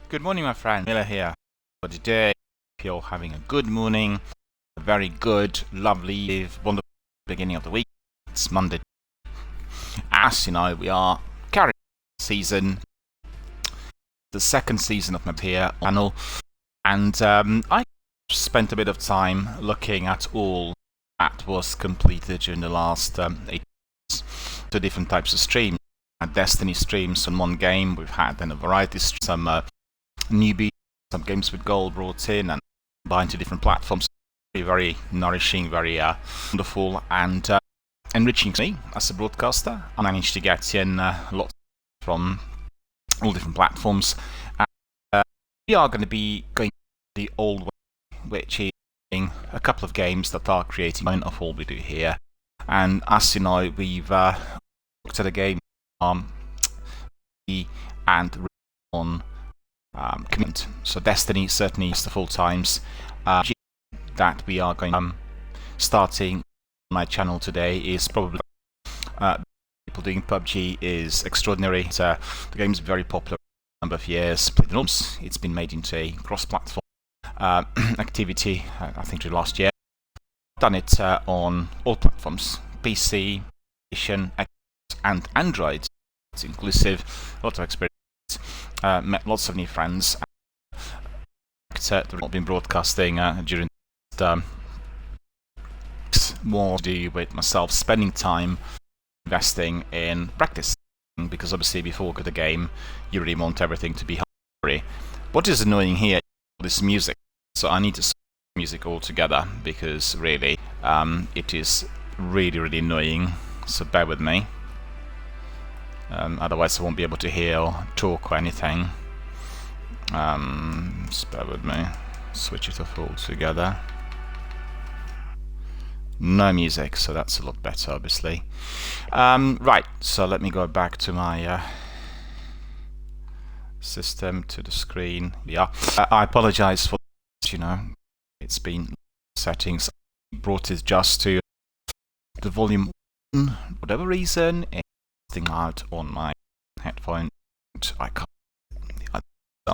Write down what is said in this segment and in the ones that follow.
Good morning, my friend. Miller here. For today, if you're having a good morning, a very good, lovely, wonderful beginning of the week. It's Monday. As you know, we are carrying season, the second season of my here channel, and I spent a bit of time looking at all that was completed during the last 8 months. Two different types of streams. Destiny streams on one game. We've had then a variety, some newbie, some games with gold brought in and combined to different platforms. Very nourishing, very wonderful and enriching to me as a broadcaster. I managed to get in lots from all different platforms. We are going to be going the old way, which is a couple of games that are creating of all we do here. And as you know, we've looked at a game and on commitment. So Destiny certainly is the full times that we are going starting on my channel today is probably people doing PUBG is extraordinary. The game is very popular for a number of years. It's been made into a cross-platform activity. I think through last year. Done it on all platforms: PC, PlayStation, Xbox, and Android. It's inclusive. A lot of experience. Met lots of new friends. They've not been broadcasting during more to do with myself spending time investing in practice, because obviously before the game you really want everything to be hurry. What is annoying here is music, so I need to stop music altogether because really it is really annoying, so bear with me. Otherwise I won't be able to hear or talk or anything. Just bear with me. Switch it off altogether. No music, so that's a lot better, obviously. Right, so let me go back to my system, to the screen. Yeah, I apologize for this, it's been settings. I brought it just to the volume 1, whatever reason. Thing out on my headphone. I can't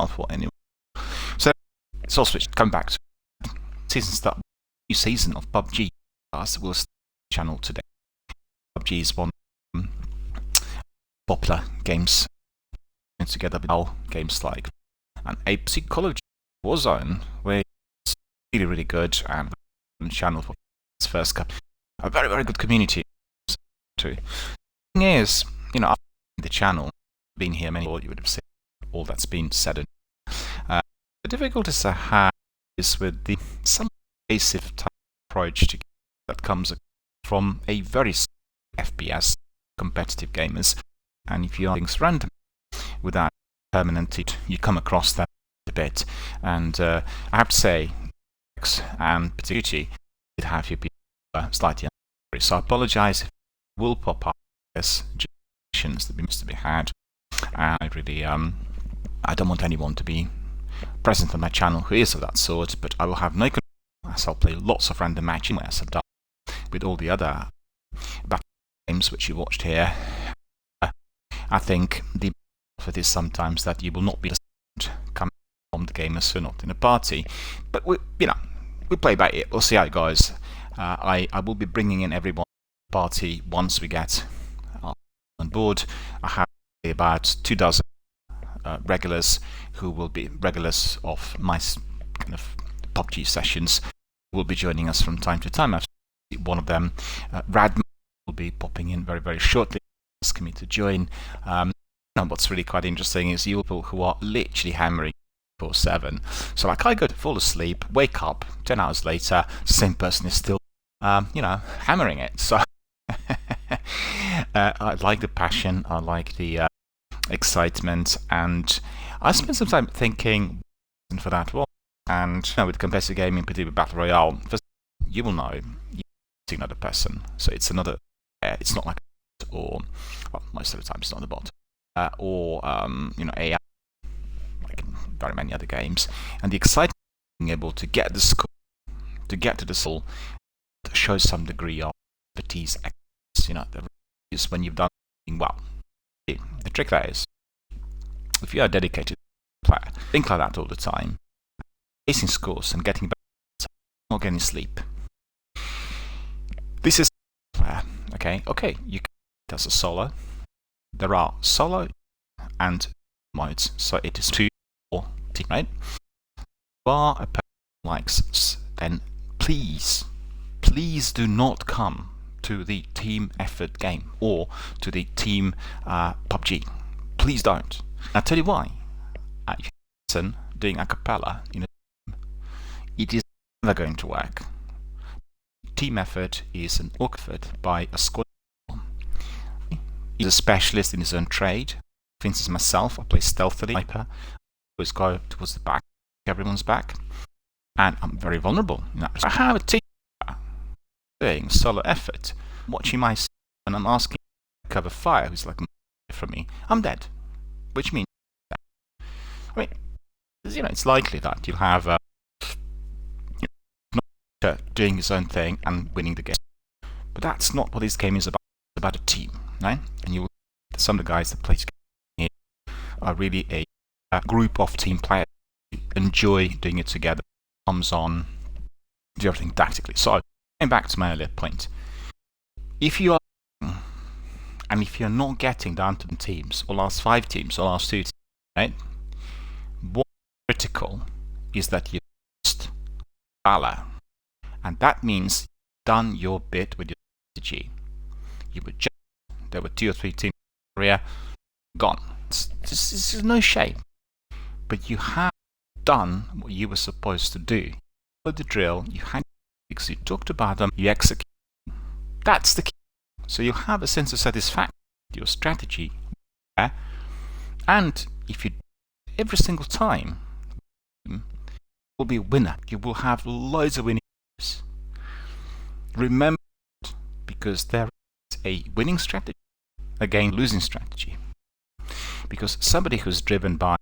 for anyone. So it's all switched. Come back to season start. New season of PUBG. We'll start the channel today. PUBG is one popular games together with all games like an APC Call of Duty Warzone, where it's really good, and channel for its first cup. A very good community too. Thing is, the channel, been here many, you would have seen all that's been said. The difficulties I have is with the some evasive type approach to that comes from a very FPS competitive gamers, and if you are things random without permanent, you come across that a bit. And I have to say, and particularly, did have your people slightly angry, so I apologise if it will pop up. Generations that must be had. I really, I don't want anyone to be present on my channel who is of that sort, but I will have no control, as I'll play lots of random matches as I've done with all the other battle games which you watched here. I think the benefit is sometimes that you will not be coming from the gamers who are not in a party, but we play by it. We'll see how it goes. I will be bringing in everyone to the party once we get on board. I have about 24 regulars who will be regulars of my kind of PUBG sessions, will be joining us from time to time. I've seen one of them, Rad, will be popping in very shortly, asking me to join. What's really quite interesting is you people who are literally hammering 24/7. So like I go to fall asleep, wake up 10 hours later, the same person is still hammering it. So I like the passion, I like the excitement, and I spent some time thinking for that one. And with competitive gaming, particularly Battle Royale, first, you will know you're another person. So it's another. It's not like or well, most of the time it's not a bot or AI, like in very many other games. And the excitement of being able to get the score, to get to the soul, shows some degree of expertise. Is when you've done well. The trick there is, if you are a dedicated player, think like that all the time, chasing scores and getting better, not getting sleep. This is okay. You can do it as a solo. There are solo and modes, so it is 2 or team, right? If you are a person who likes us, then please do not come to the team effort game or to the team PUBG. Please don't. I'll tell you why. If you're doing a cappella in a team, it is never going to work. Team effort is an effort by a squad. He's a specialist in his own trade. For instance, myself, I play stealthily. Sniper. I always go towards the back, everyone's back, and I'm very vulnerable. I have a team doing solo effort, watching my son, and I'm asking to cover fire, who's like from me. I'm dead, which means, I mean, it's likely that you'll have doing his own thing and winning the game, but that's not what this game is about. It's about a team, right? And you will, some of the guys that play here are really a group of team players who enjoy doing it together, comes on, do everything tactically. So, going back to my earlier point, if you are, and if you're not getting down to the teams, or last 5 teams, or last 2 teams, right? What's critical is that you just valor, and that means you've done your bit with your strategy. You were just, there were 2 or 3 teams in Korea, gone. This is no shame, but you have done what you were supposed to do. You followed the drill, you had you talked about them, you execute. That's the key. So you have a sense of satisfaction with your strategy, and if you every single time, you will be a winner. You will have loads of winners. Remember, because there is a winning strategy, again losing strategy. Because somebody who's driven by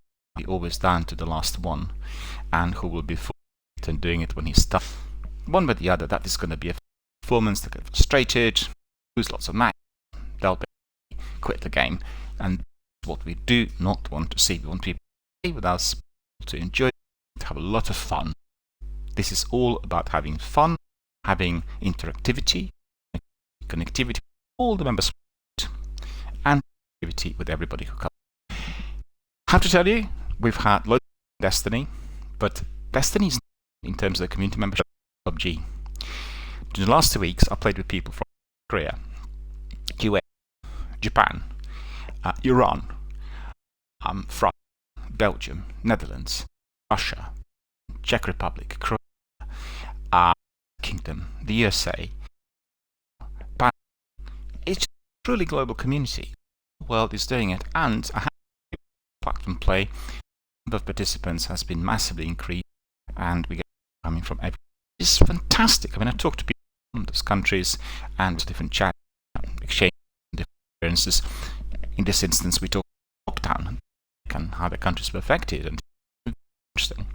always down to the last one, and who will be and doing it when he's tough, one way or the other, that is going to be a performance. They'll get frustrated, lose lots of matches, they'll quit the game, and that's what we do not want to see. We want people to play with us, to enjoy, to have a lot of fun. This is all about having fun, having interactivity, connectivity with all the members, and activity with everybody who comes. I have to tell you, we've had loads of Destiny, but Destiny is, in terms of the community membership, PUBG. In the last 2 weeks, I played with people from Korea, US, Japan, Iran, France, Belgium, Netherlands, Russia, Czech Republic, Croatia, Kingdom, the USA. But it's just a truly global community. The world is doing it, and I have platform play. The number of participants has been massively increased, and we get coming from everywhere. It's fantastic. I mean, I talk to people from those countries and different chat, exchange different experiences. In this instance, we talk about lockdown and how the countries were affected, and it's interesting.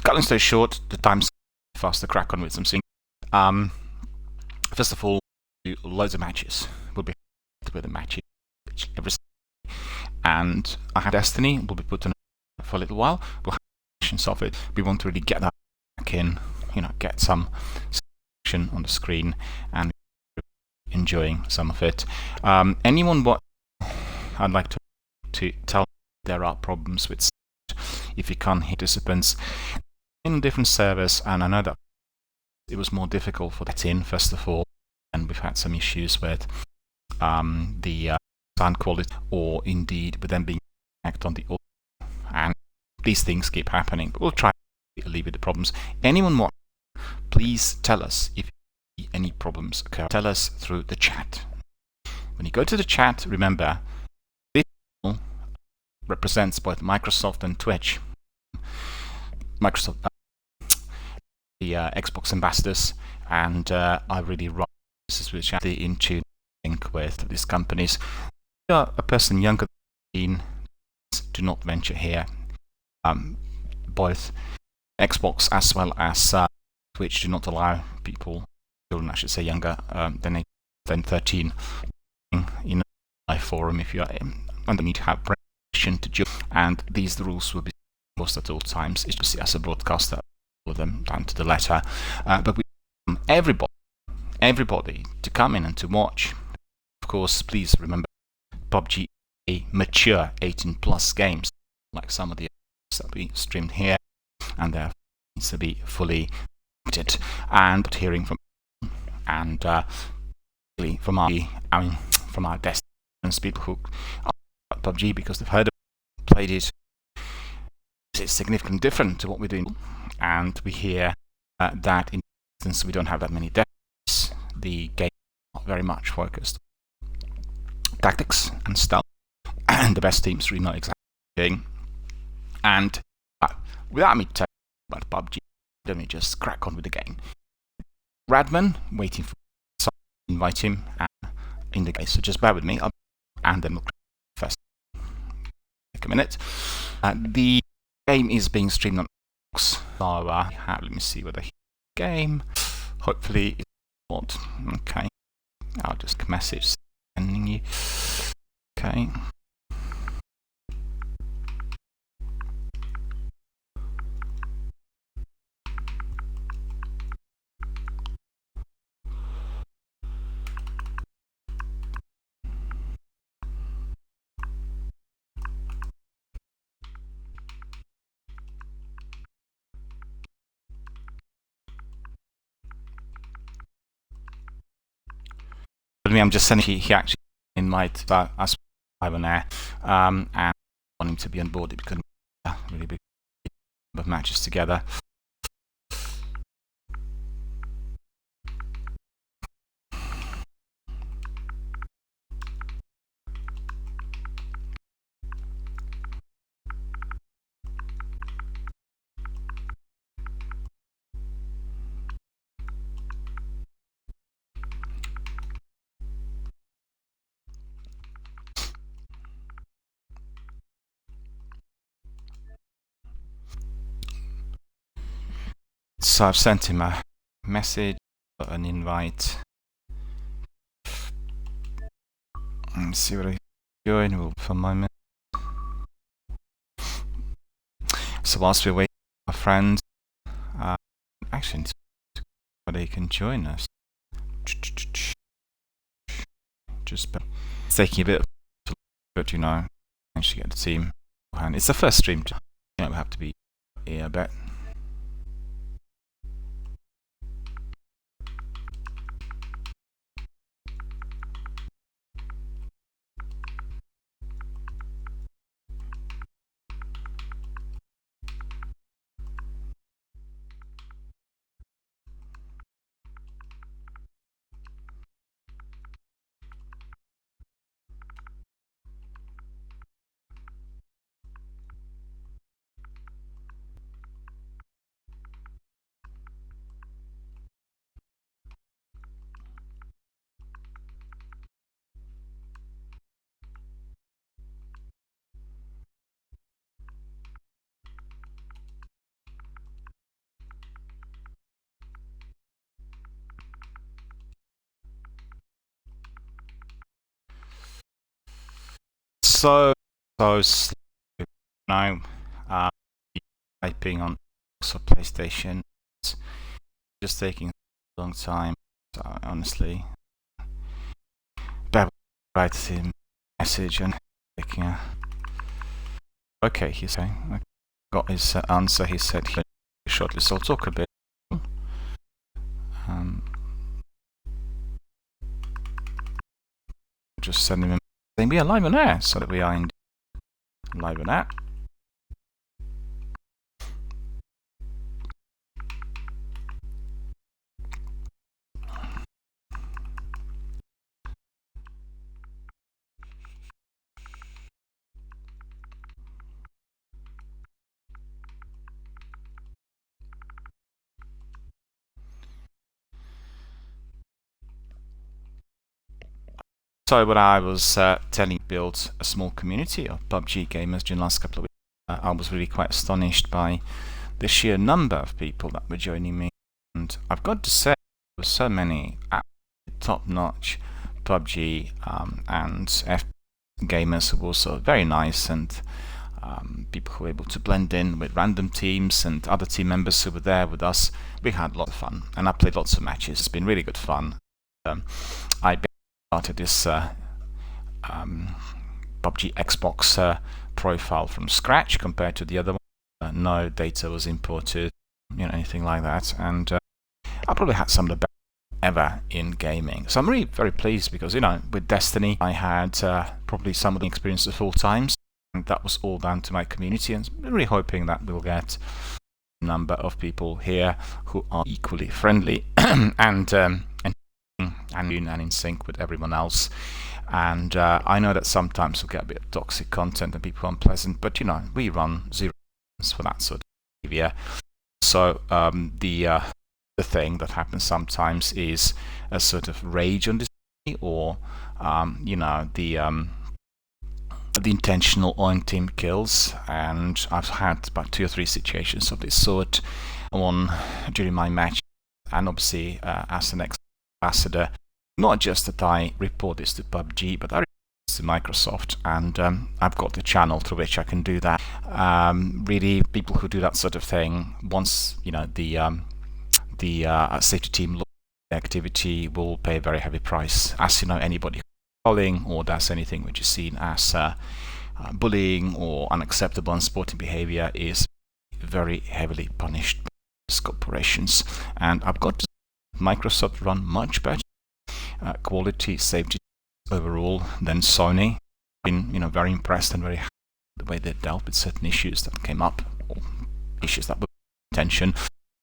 Cutting story short, the time's fast to crack on with some things. First of all, loads of matches. We'll be with the matches every Sunday. And I have Destiny will be put on for a little while. We'll have sections of it. We want to really get that back in, get some action on the screen and enjoying some of it. Anyone what I'd like to tell, there are problems with if you can't hit participants in different servers, and I know that it was more difficult for that in first of all, and we've had some issues with the sound quality, or indeed with them being hacked on the audio, and these things keep happening, but we'll try to alleviate the problems. Anyone want, please tell us if any problems occur. Tell us through the chat. When you go to the chat, remember this represents both Microsoft and Twitch. Microsoft, the Xbox ambassadors, and I really run this with chat into link with these companies. If you are a person younger than 18, do not venture here. Both Xbox as well as Twitch do not allow people, children I should say, younger than 13 in a live forum if you are, and they need to have permission to join, and these rules will be most at all times. It's just as a broadcaster, all of them down to the letter. But we want everybody to come in and to watch. Of course, please remember PUBG a mature 18+ games, like some of the others that we streamed here, and therefore needs to be fully rated. And hearing from from our destinations, people who are PUBG because they've heard of it, played it. It's significantly different to what we're doing, and we hear that in instance we don't have that many deaths. The game is not very much focused on tactics and stealth, and the best teams really know exactly what they're doing. And without me telling you about PUBG, let me just crack on with the game. Radman, waiting for someone to invite him in the game, so just bear with me, and then we'll first take a minute. The game is being streamed on Xbox, so let me see whether game. Hopefully it's not. Okay, I'll just message sending you. Okay. I'm just sending he actually invite us live on air, and I want him to be on board. It because really big of matches together. So I've sent him a message, an invite. Let's see what I join. We'll for a moment. So whilst we're waiting for our friends, actually, they can join us. Just taking a bit of, but you know, actually get the team. And it's the first stream. You know, we have to be here a bit. So slow now. Typing on PlayStation, it's just taking a long time. So honestly, write him message and taking a. Okay, he's saying. I got his answer. He said he shortly. So I'll talk a bit. Just send him a saying we are live on air, so that we are in live on air. So what I was telling, built a small community of PUBG gamers during the last couple of weeks. I was really quite astonished by the sheer number of people that were joining me, and I've got to say there were so many top-notch PUBG and FPS gamers who were also very nice and people who were able to blend in with random teams and other team members who were there with us. We had a lot of fun, and I played lots of matches. It's been really good fun. I started this PUBG Xbox profile from scratch compared to the other one. No data was imported, anything like that, and I probably had some of the best ever in gaming. So I'm really very pleased because, with Destiny, I had probably some of the experiences 4 times, and that was all down to my community, and I'm really hoping that we'll get a number of people here who are equally friendly and in sync with everyone else. And I know that sometimes we'll get a bit of toxic content and people are unpleasant, but we run zero for that sort of behavior. So the thing that happens sometimes is a sort of rage on display, or the intentional on-team kills, and I've had about 2 or 3 situations of this sort during my match, and obviously as an ambassador, not just that I report this to PUBG, but I report this to Microsoft, and I've got the channel through which I can do that. Really, people who do that sort of thing, once the safety team looks at the activity, will pay a very heavy price. As anybody calling or does anything which is seen as bullying or unacceptable unsporting behavior is very heavily punished by these corporations. And I've got to say, Microsoft run much better quality safety overall than Sony. I've been very impressed and very happy with the way they dealt with certain issues that came up, or issues that were attention.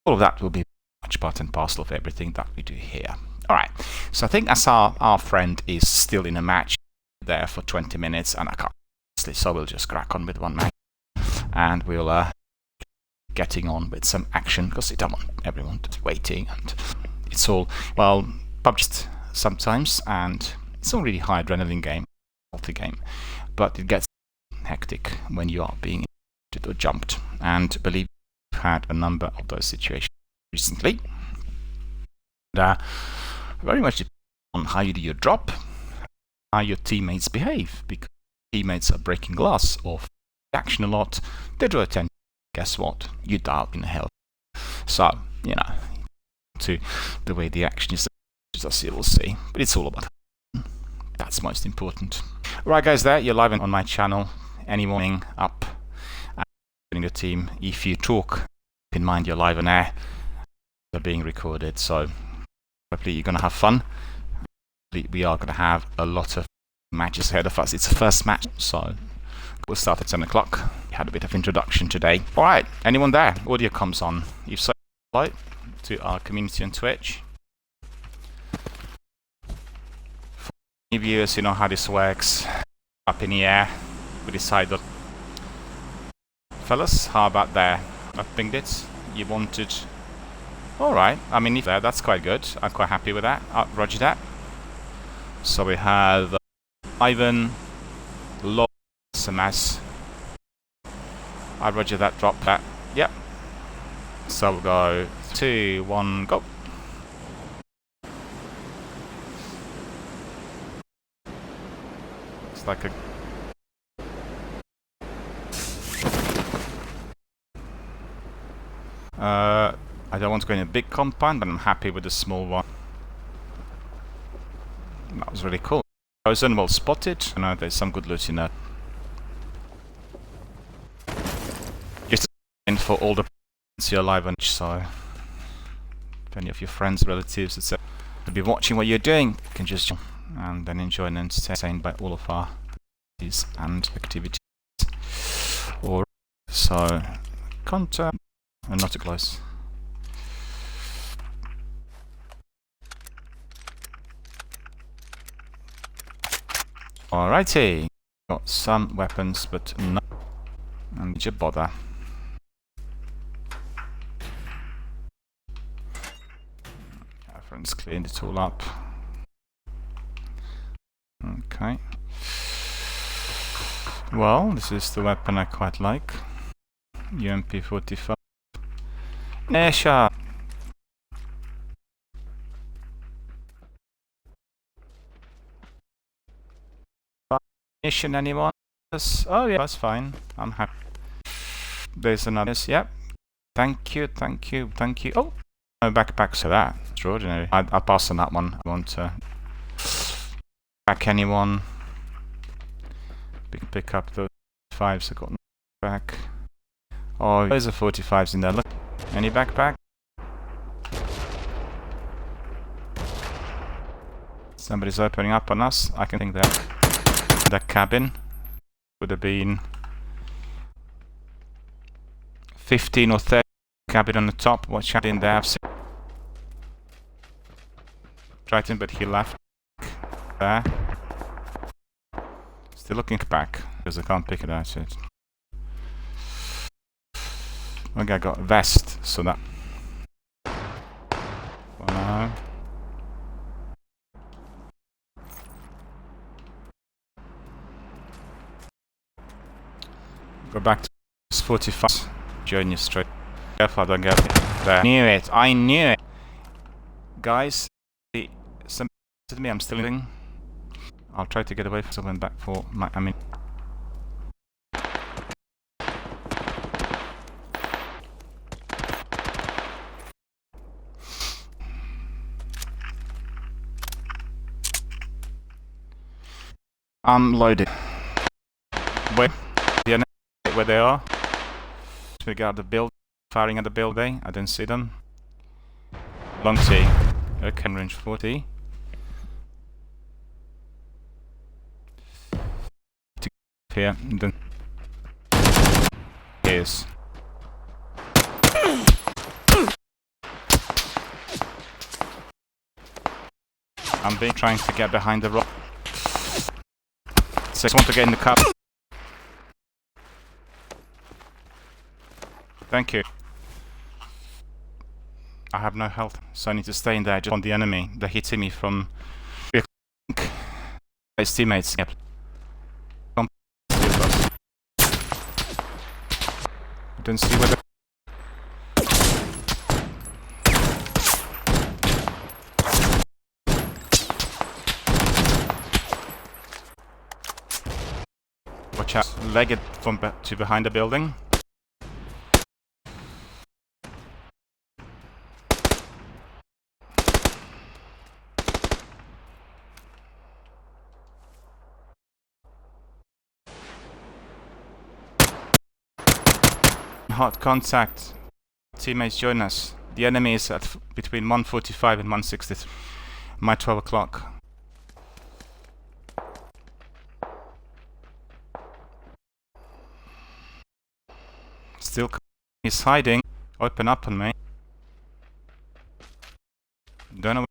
All of that will be much part and parcel of everything that we do here. Alright, so I think as our friend is still in a match there for 20 minutes, and I can't honestly, so we'll just crack on with one match, and we'll getting on with some action, because I don't want everyone just waiting, and it's all, well, PUBG sometimes, and it's not really high adrenaline game, healthy game, but it gets hectic when you are being hit or jumped, and believe we've had a number of those situations recently. And, very much depends on how you do your drop, how your teammates behave, because teammates are breaking glass or action a lot, they draw attention. Guess what? You die in hell. So, to the way the action is, as you will see, but it's all about that's most important. Right, guys, you're live on my channel any morning up and your team. If you talk, keep in mind you're live on air, they're being recorded, so hopefully you're going to have fun. We are going to have a lot of matches ahead of us. It's the first match, so we'll start at 10 o'clock. We had a bit of introduction today. Alright, anyone there? Audio comes on. If so, hello to our community on Twitch. For any viewers who know how this works, up in the air, we decided, fellas, how about there? I've pinged it. You wanted... Alright, I mean, if that's quite good. I'm quite happy with that. Roger that. So we have Ivan, Lo, SMS. I roger that, drop that. Yep. So we'll go 2, 1, go. It's like a... I don't want to go in a big compound, but I'm happy with the small one. That was really cool. Frozen, well spotted. I know there's some good loot in there. Just in for all the you're live on, so if any of your friends, relatives, etc. will be watching what you're doing, you can just and then enjoy and entertained by all of our activities and activities. Or so contact and not too close. Alrighty, got some weapons, but no, and did you bother? Our friends cleaned it all up. Okay. Well, this is the weapon I quite like. UMP-45. Nesha. Mission, anyone? Oh yeah, that's fine. I'm happy. There's another. Yep. Thank you, thank you, thank you. Oh, no backpacks for that. Extraordinary. I'll pass on that one. I want to back anyone. We can pick up those 5s I got back. Oh, there's a 45s in there. Look, any backpack? Somebody's opening up on us. I can think that cabin would have been 15 or 30 cabin on the top. Watch out in there. I've seen Triton, but he left there. Still looking back because I can't pick it out yet. Okay, I got a vest, so that. Wow. Go back to 45. Join you straight. Careful, I don't get there. I knew it! Guys, some to me, I'm still living. I'll try to get away from someone back for my. I'm loaded. Where they are? We got the build, firing at the building. I didn't see them. Long T. Okay, range 40. Here, and then here's. I'm trying to get behind the rock. So I want to get in the cup. Thank you. I have no health, so I need to stay in there just on the enemy. They're hitting me from his teammates. Yep. I don't see whether. Watch out, leg it from to behind the building. Hot contact. Teammates join us. The enemy is at between 145 and 163. My 12 o'clock. Still, he's hiding. Open up on me. Don't know.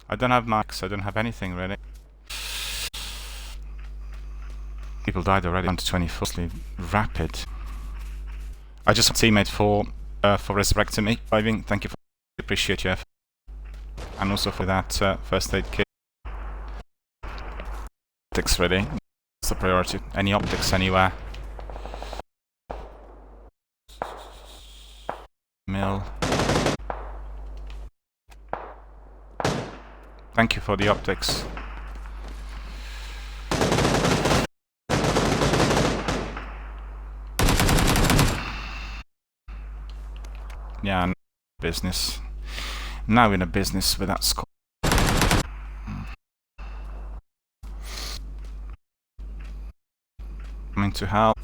I don't have marks. I don't have anything really. People died already. 124. Rapid. I just have a teammate for resurrecting me. Thank you. Appreciate your effort. And also for that first aid kit. Optics ready. That's the priority. Any optics anywhere. Mill. Thank you for the optics. Yeah, business. Now we're in a business with that score. Coming to help.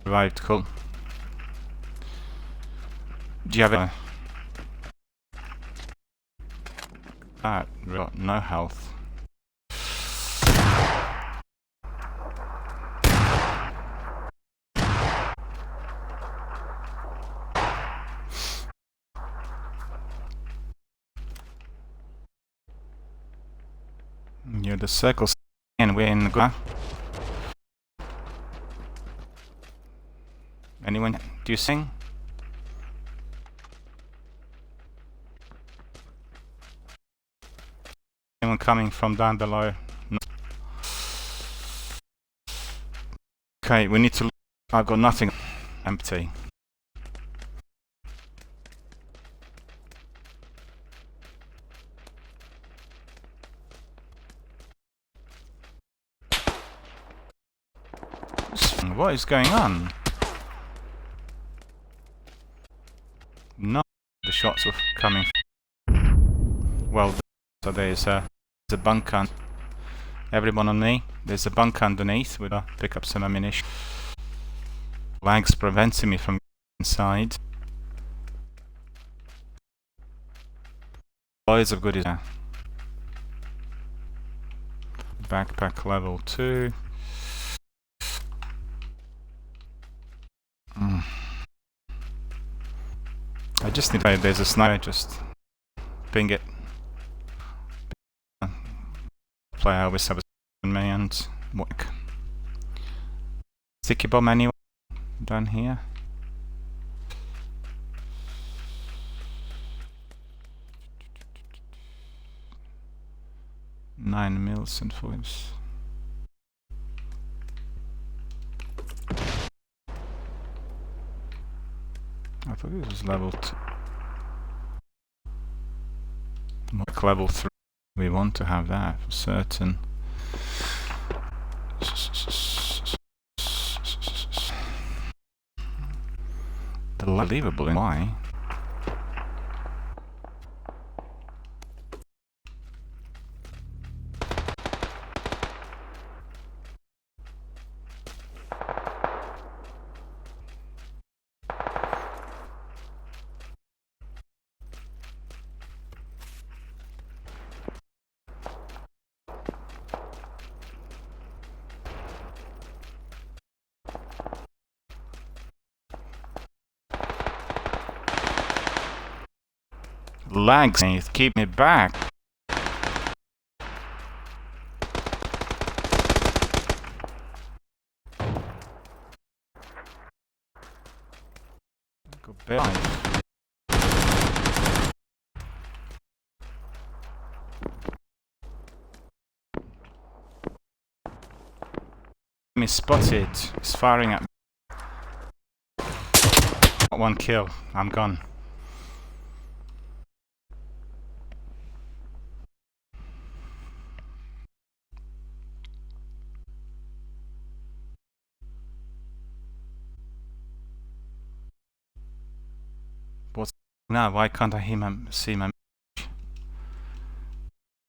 Revived, cool. Do you have it? That got no health. You're the circles and we're in the ground. Anyone? Do you sing? Anyone coming from down below? No. Okay, we need to... I've got nothing. Empty. What is going on? No, the shots were coming. Well, so there's a bunker. Everyone on me. There's a bunker underneath. We'll pick up some ammunition. Lag's preventing me from inside. Loads of goodies there. Backpack level 2. I just need to... There's a sniper, just ping it. Player always have a me and work. Sticky bomb anywhere down here. Nine mils and foils. I thought this was level 2. Like level 3. We want to have that for certain. Unbelievable in why. Lags keep me back. Go back. Me spotted. He's firing at me. Got one kill. I'm gone. What's now? Why can't I see my?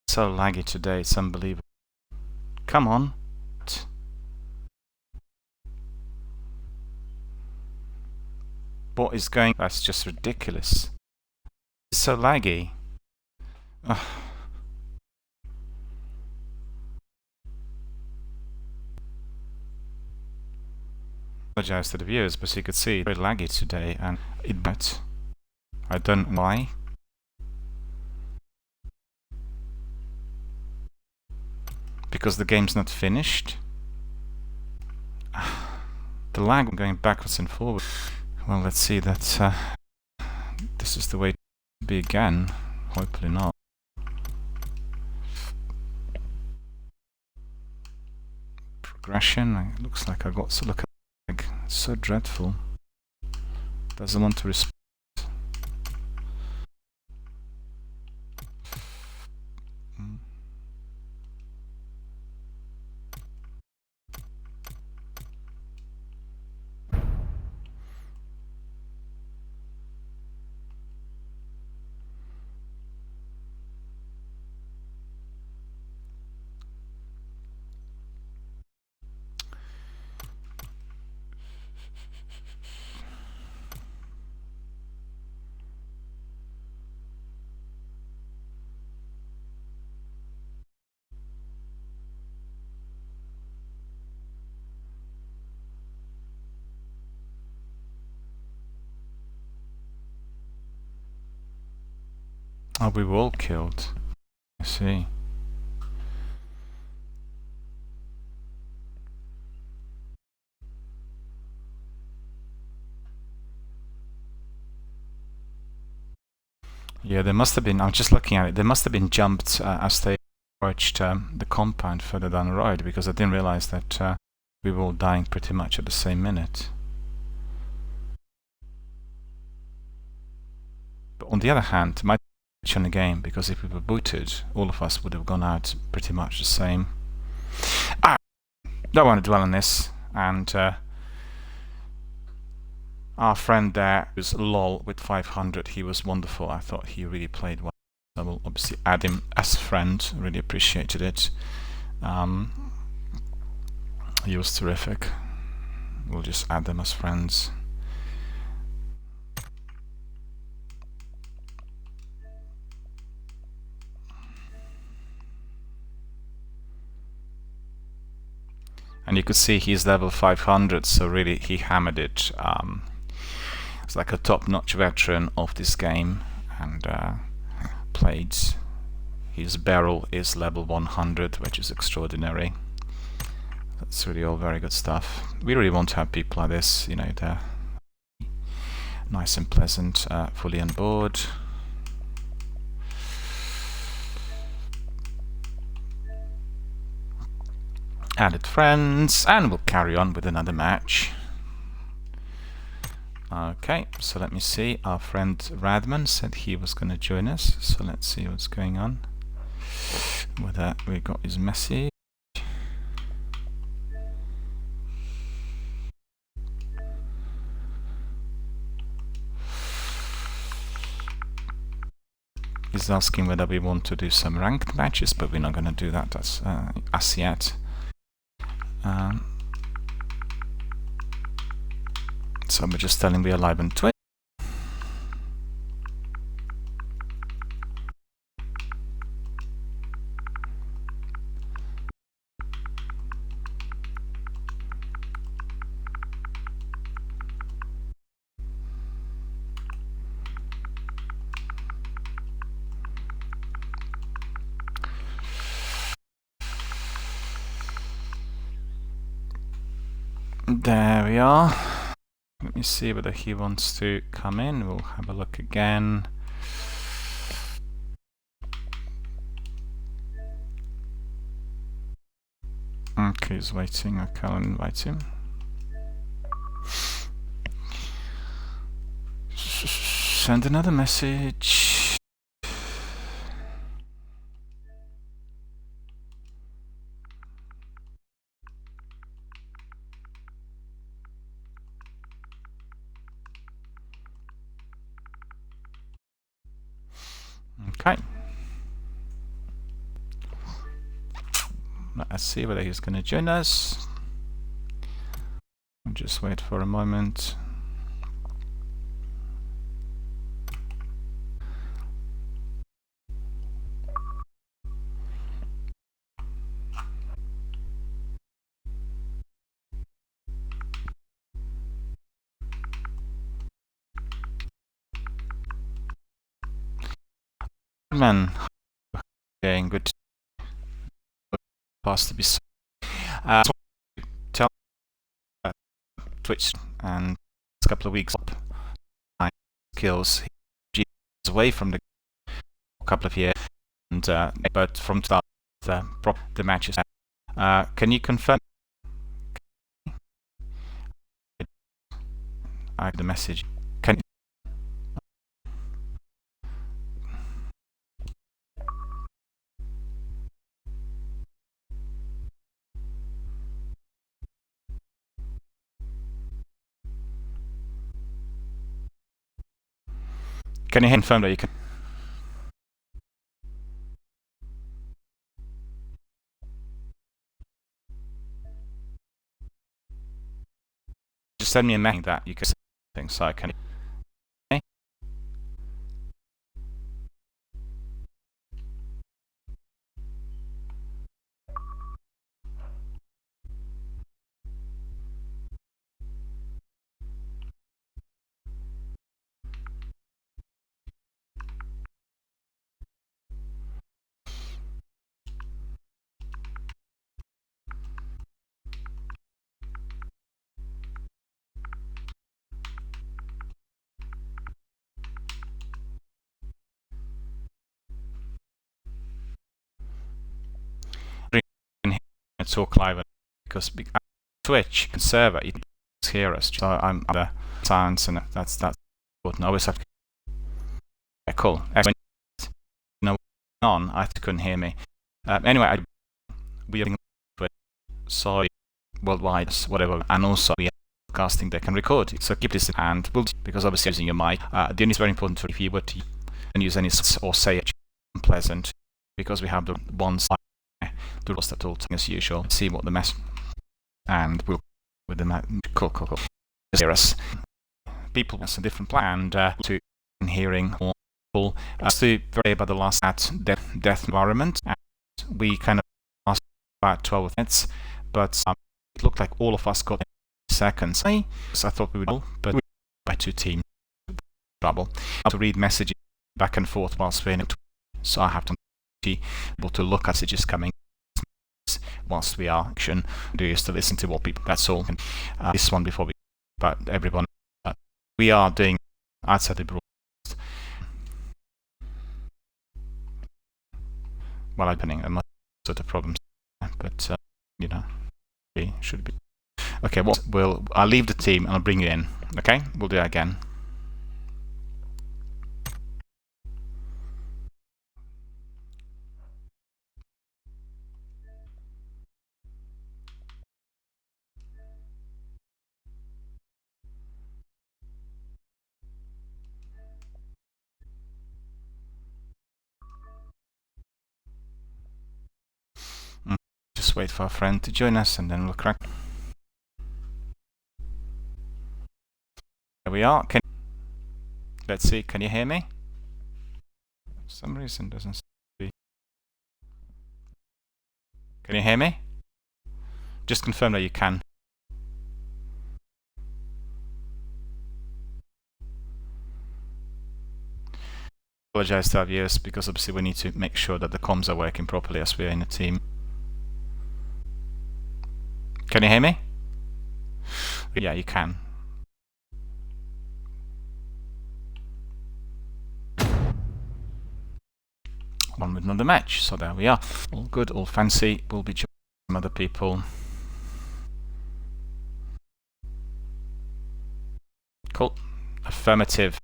So laggy today. It's unbelievable. Come on. What is going? That's just ridiculous. It's so laggy. Ugh. Apologize to the viewers, but you could see it's very laggy today, and but I don't know why. Because the game's not finished. The lag going backwards and forward. Well, let's see that this is the way to be again. Hopefully not. Progression. It looks like I got to look at the lag. It's so dreadful. Doesn't want to respond. Oh, we were all killed. I see. Yeah, there must have been, I'm just looking at it, they must have been jumped as they approached the compound further down the road, because I didn't realize that we were all dying pretty much at the same minute. But on the other hand, it might be on the game, because if we were booted, all of us would have gone out pretty much the same. Don't want to dwell on this, and our friend there was lol with 500. He was wonderful. I thought he really played well. I will obviously add him as a friend. Really appreciated it. He was terrific. We'll just add them as friends. And you could see he's level 500, so really he hammered it. It's like a top-notch veteran of this game, and played. His barrel is level 100, which is extraordinary. That's really all very good stuff. We really want to have people like this, you know, they're nice and pleasant, fully on board. Added friends, and we'll carry on with another match. Okay, so let me see. Our friend Radman said he was going to join us, so let's see what's going on. Whether we got his message. He's asking whether we want to do some ranked matches, but we're not going to do that as yet. So we're just telling we are live on Twitch. There we are. Let me see whether he wants to come in. We'll have a look again. Okay, he's waiting. I can't invite him. Send another message. Okay. Let's see whether he's going to join us. I'll just wait for a moment. Man, getting good. Past to be. Tell Twitch and a couple of weeks up skills. He is away from the couple of years, and but from start the matches. Can you confirm? The message. Can you confirm that you can? Just send me a message that you can things so I can. Okay. talk live because Twitch and server it doesn't hear us. So I'm the sounds and that's important. I always have to. Yeah, cool. Excellent. On, I couldn't hear me. Anyway, we are so worldwide, whatever, and also we are casting they can record it. So keep this in hand, because obviously using your mic. The only is very important if you were to use any or say it unpleasant, because we have the ones the rules that all as usual. See what the mess and we'll with the cool. Hear us. People has a different plan to hearing more. As to very about the last death environment, and we kind of lost about 12 minutes, but it looked like all of us got seconds. So I thought we would, but we were by 2 teams. Trouble. I have to read messages back and forth whilst we're in it, so I have to be able to look at messages coming whilst we are action. Do you to listen to what people? That's all. This one before we, but everyone, we are doing outside the broadcast. While opening, and sort of problems, but you know, it should be okay. Well, I'll leave the team and I'll bring you in. Okay, we'll do that again. Just wait for our friend to join us, and then we'll crack. There we are. Let's see. Can you hear me? For some reason, doesn't see. Can you hear me? Just confirm that you can. Apologize to our viewers because obviously we need to make sure that the comms are working properly as we are in a team. Can you hear me? Yeah, you can. On with another match. So there we are. All good, all fancy. We'll be joining some other people. Cool. Affirmative.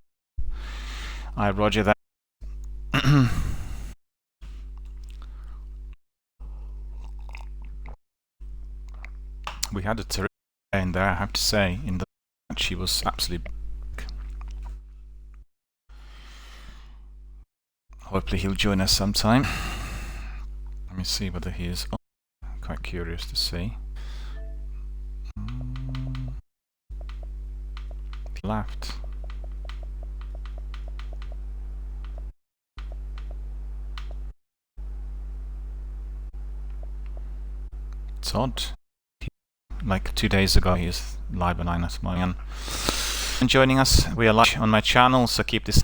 I roger that. We had a terrific in there, I have to say. In the match, she was absolutely. Hopefully, he'll join us sometime. Let me see whether he is. Oh, quite curious to see. He left. It's odd. Like 2 days ago, he is live on 9 and joining us. We are live on my channel, so keep this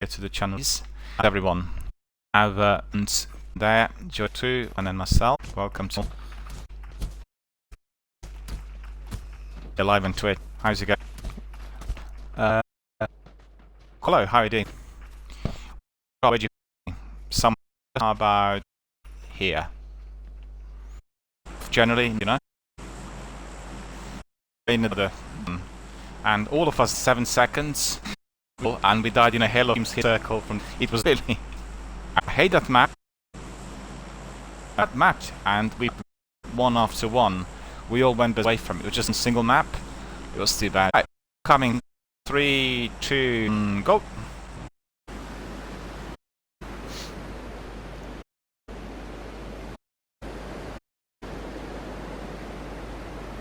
to the channels. Everyone, have and there, Joe too, and then myself. Welcome to. You're live on Twitch. How's it going? Hello, how are you doing? Where'd you? Some about here. Generally, you know. Another, and all of us 7 seconds, and we died in a hell of circle from. It was really. I hate that map. That map, and we one after one. We all went away from it. It was just a single map. It was too bad. Coming, 3, 2, go.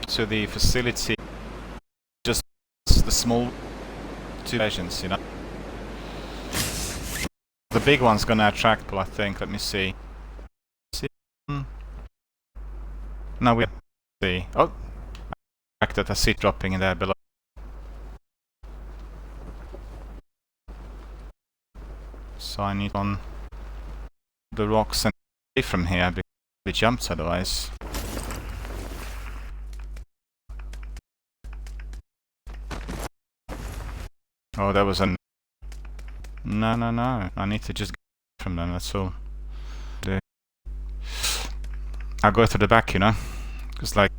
To the facility, just the small 2 versions, you know. The big one's gonna attract people, I think. Let me see. No, we see. Oh, that I see it dropping in there below. So I need on the rocks and away from here because we jumped otherwise. Oh, that was a... No. I need to just get from them, that's all. I'll go through the back, you know. Because like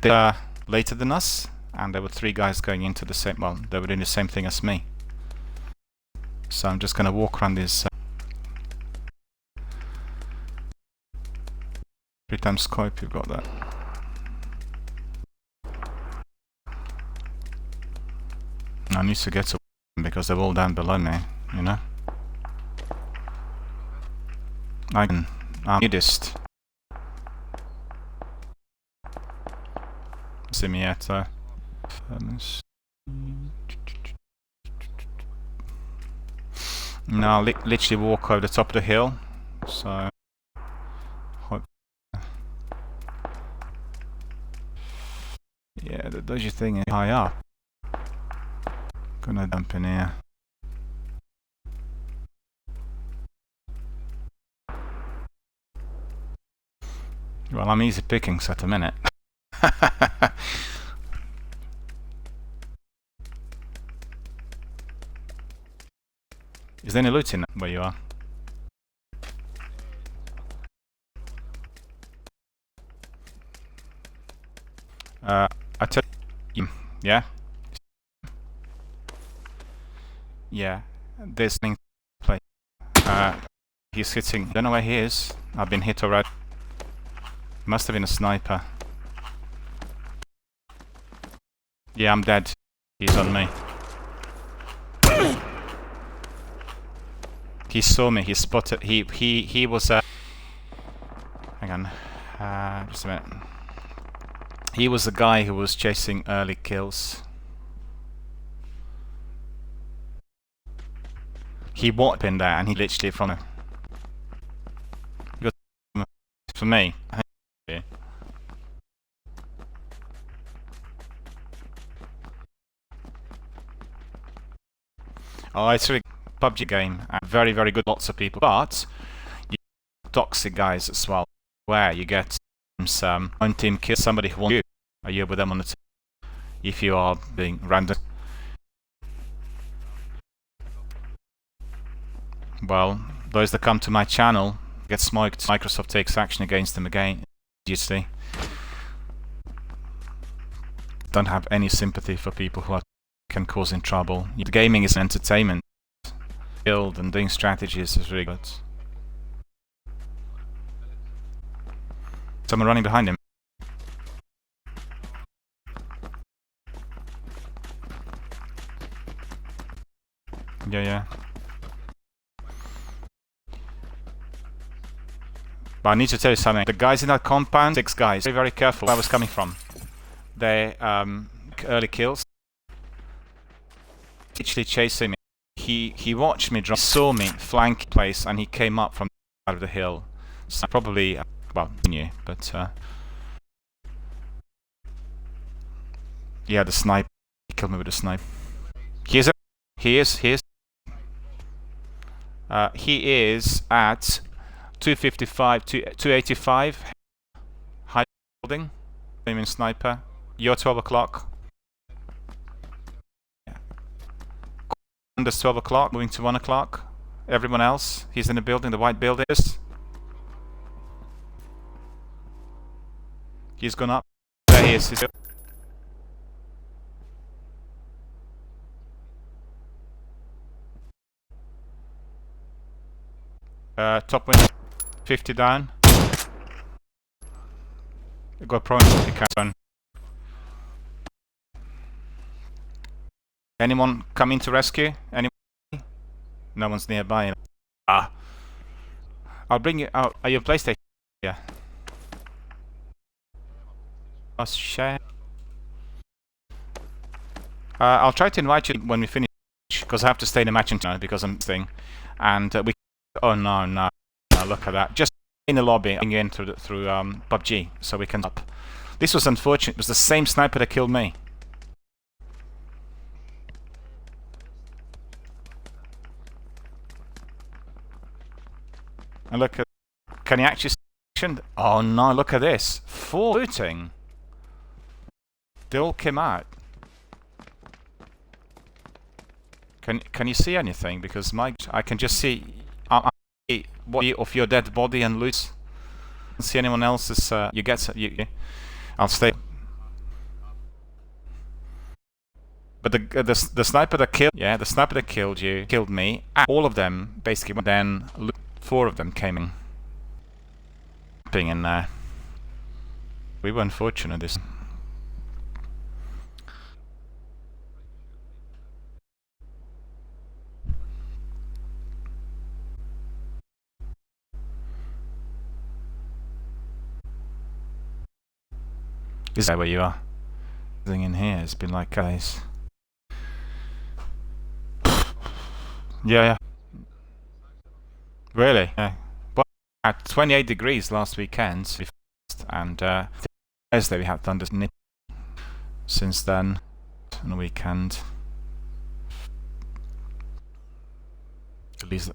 they were later than us, and there were 3 guys going into the same. Well, they were doing the same thing as me. So I'm just gonna walk around this 3 times scope. You've got that. I need to get to them because they're all down below me. You know. I'm nudist. See me yet? No, I'll literally walk over the top of the hill. So, yeah, the dodgy thing is high up. Gonna dump in here. Well, I'm easy pickings at a minute. Is there any loot in where you are? I tell you, yeah? Yeah, there's thing play. He's hitting. Don't know where he is. I've been hit already. Must have been a sniper. Yeah, I'm dead. He's on me. He saw me. He spotted. He was. Hang on. Just a minute. He was the guy who was chasing early kills. He walked in there, and he literally from him. For me. Oh, it's a PUBG game. Very, very good. Lots of people, but you toxic guys as well. Where you get some one team kill somebody who wants you. Are you with them on the team? If you are being random. Well, those that come to my channel get smoked. Microsoft takes action against them again. Obviously, don't have any sympathy for people who can cause in trouble. The gaming is entertainment. Build and doing strategies is really good. Someone running behind him. Yeah. But I need to tell you something. The guys in that compound, 6 guys, very, very careful where I was coming from. They early kills. Literally chasing me. He watched me drop, saw me flank place, and he came up from out of the hill. So probably, well, knew, but yeah, the sniper. He killed me with a snipe. He is at 255, 285 high building. Aiming sniper. You're 12 o'clock. Yeah. Under 12 o'clock, moving to 1 o'clock. Everyone else, he's in the building, the white building is. He's gone up. There he is. Top window, 50 down. Got prone. Anyone coming to rescue? Anyone? No one's nearby. Ah. I'll bring you out. Are you on PlayStation? Yeah. I'll share. I'll try to invite you when we finish, because I have to stay in the match now because I'm staying. And we. Oh no! Look at that! Just in the lobby, in through PUBG, so we can stop. This was unfortunate. It was the same sniper that killed me. And look at. Can you actually? Oh no! Look at this. 4 looting. They all came out. Can you see anything? Because I can just see. What of your dead body and loot. See anyone else's? You get I'll stay. But the sniper that killed, yeah, the sniper that killed you killed me. And all of them basically. Then 4 of them came in. Being in there, we were unfortunate. This. Is that where you are? Everything in here has been like guys. Yeah. Really? Yeah. Well, at 28 degrees last weekend, and Thursday we had thunder. Since then, on the weekend, at least.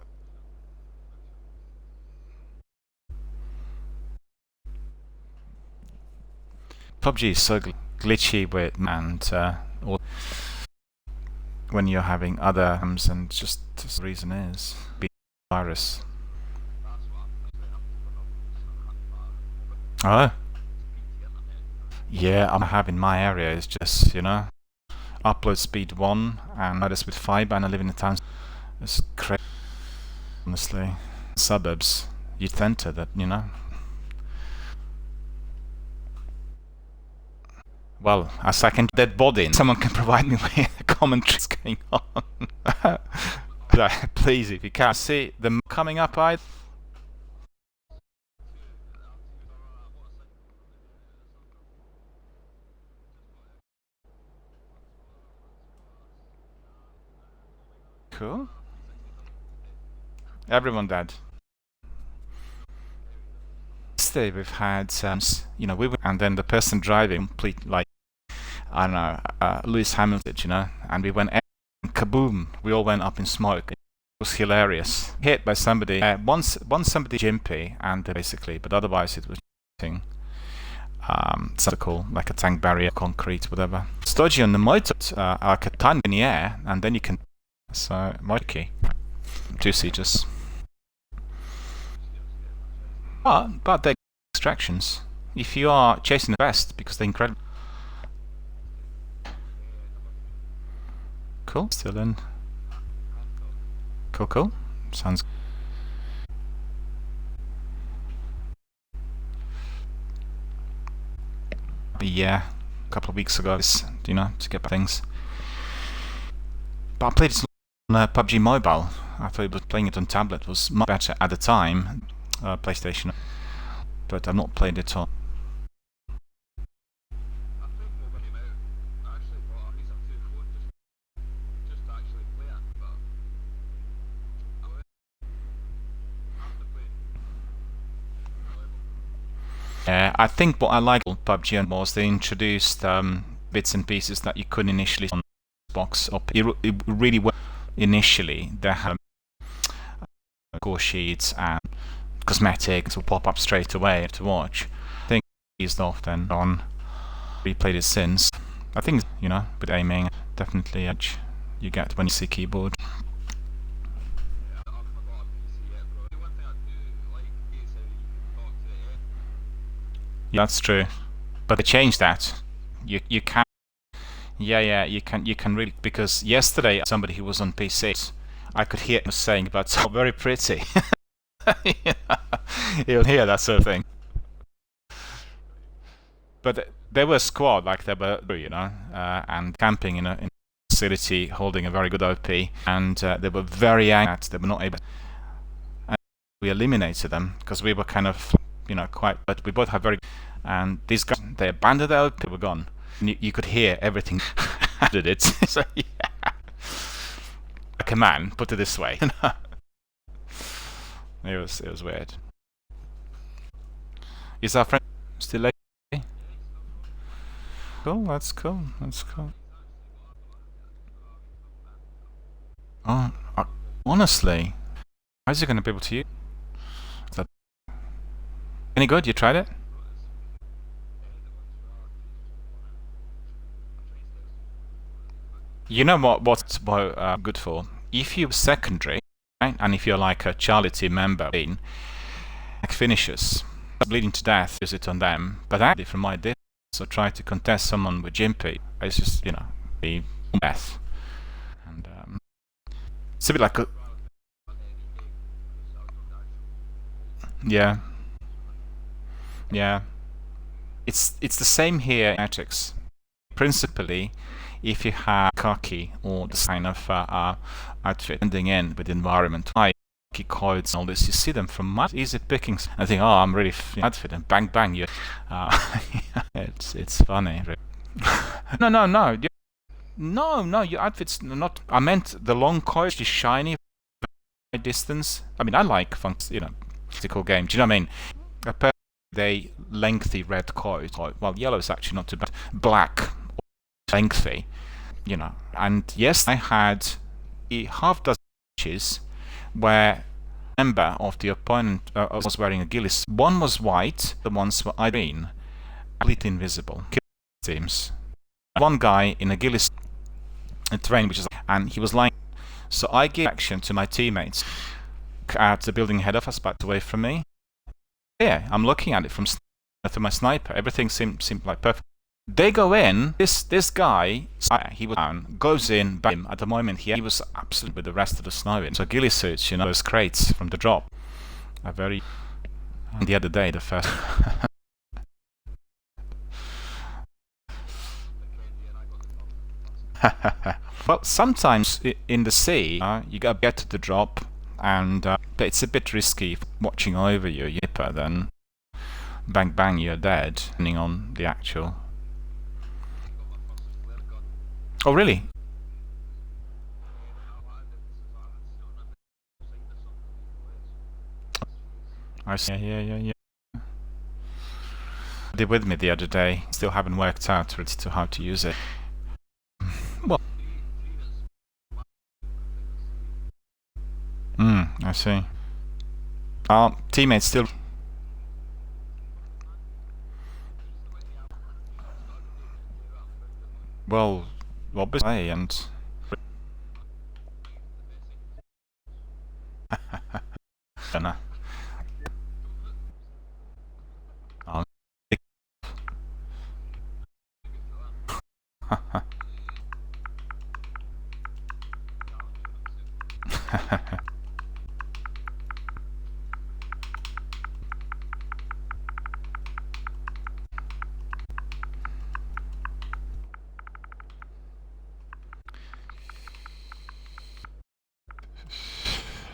PUBG is so glitchy with and when you're having other and just the reason is virus. Oh. Yeah, I'm having my area is just, you know, upload speed 1 and notice with fiber, and I live in a town. It's crazy, honestly. Suburbs, you tend to that, you know. Well, as I can dead body, someone can provide me with a commentary what's going on. Please, if you can see them coming up, cool. Everyone dead. Yesterday we've had you know, and then the person driving complete, like, I don't know, Lewis Hamilton, you know, and we went and kaboom, we all went up in smoke. It was hilarious. Hit by somebody, once somebody jimpy, and basically, but otherwise it was something cool, like a tank barrier, concrete, whatever. It's dodgy on the motor, like a ton in the air, and then you can, so motor juicy, just. But they're extractions. If you are chasing the best, because they're incredible. Cool, still in. Cool. Sounds. Yeah, a couple of weeks ago, you know, to get things. But I played it on PUBG Mobile. I thought playing it on tablet was much better at the time. PlayStation, but I've not played it on. I think what I liked about PUBG was they introduced bits and pieces that you couldn't initially on Xbox. It really worked initially. They had score sheets and cosmetics will pop up straight away to watch. I think it's eased off then on. Replayed it since. I think, you know, with aiming, definitely edge you get when you see keyboard. Yeah, that's true, but they changed that. You can, yeah, you can really, because yesterday somebody who was on PC, I could hear him saying about "oh, very pretty." You'll hear that sort of thing. But they were a squad, like they were, you know, and camping in a facility holding a very good OP, and they were very angry that they were not able. And we eliminated them because we were kind of, you know, quite. But we both have very. And these guys, they abandoned the OP, they were gone. And you could hear everything. Did it? So yeah, like a man. Put it this way. It was weird. Is our friend still late? Cool, that's cool. Oh, honestly, how is it going to be able to use that? Any good? You tried it? You know what's good for? If you're secondary, right, and if you're like a Charlie team member, like finishers, bleeding to death, use it on them. But actually, from my distance, So try to contest someone with Jimpy. It's just, you know, the death. And it's a bit like a... Yeah. Yeah. It's the same here in Matrix. Principally, if you have khaki or the kind of outfit blending in with the environment, like khaki codes and all this, you see them from much easy pickings. I think, oh, I'm really outfit, and bang bang, you. It's funny. No, no, no, no. Your outfit's not. I meant the long coat is shiny, distance. I mean, I like fun, you know, physical game. Do you know what I mean? They lengthy red coat. Well, yellow is actually not too bad. Black, lengthy, you know. And yes, I had a half dozen matches where a member of the opponent was wearing a ghillie. One was white, the ones were green, completely invisible. Teams. One guy in a ghillie terrain, which is, and he was lying. So I gave action to my teammates at the building ahead of us, but away from me. Yeah, I'm looking at it from through my sniper. Everything seemed like perfect. They go in. This guy, he was down, goes in, bam. At the moment, he was absolutely with the rest of the snow in. So ghillie suits, you know, those crates from the drop, are very. And the other day, the first. Well, sometimes in the sea, you gotta get to the drop. And but it's a bit risky watching over you, yipper, then bang bang, you're dead, depending on the actual. Oh really? I see. Yeah. They did with me the other day. Still haven't worked out really to how to use it. Well. I see. Teammates still. Well, obviously, and. Dunno.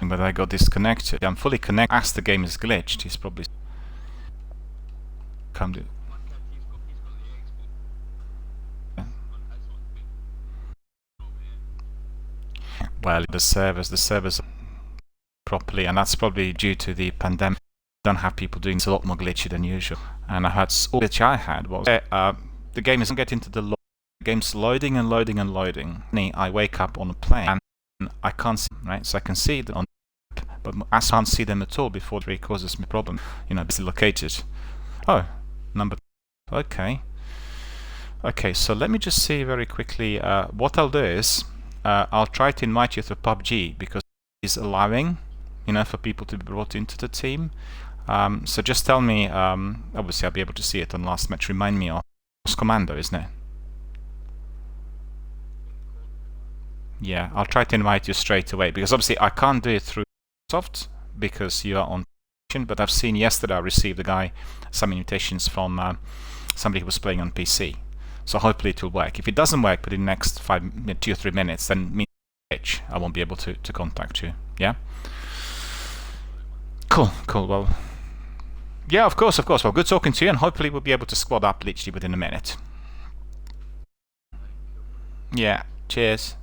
But I got disconnected. I'm fully connected. As the game is glitched, he's probably come to. Well, the servers properly, and that's probably due to the pandemic. Don't have people doing it, a lot more glitchy than usual. And I had all glitch I had was the game isn't getting to the game's loading and loading and loading. I wake up on a plane and I can't see, right? So I can see it on, but I can't see them at all before it causes me a problem. You know, it's located. Oh, number. Okay. Okay, so let me just see very quickly. What I'll do is I'll try to invite you to PUBG because it's allowing, you know, for people to be brought into the team. So just tell me. Obviously, I'll be able to see it on last match. Remind me of Commando, isn't it? Yeah, I'll try to invite you straight away because obviously I can't do it through Soft because you are on. But I've seen yesterday I received some invitations from somebody who was playing on PC. So hopefully it will work. If it doesn't work within the next 2 or 3 minutes, then I won't be able to contact you. Yeah. Cool. Well, yeah, of course. Well, good talking to you, and hopefully we'll be able to squad up literally within a minute. Yeah. Cheers.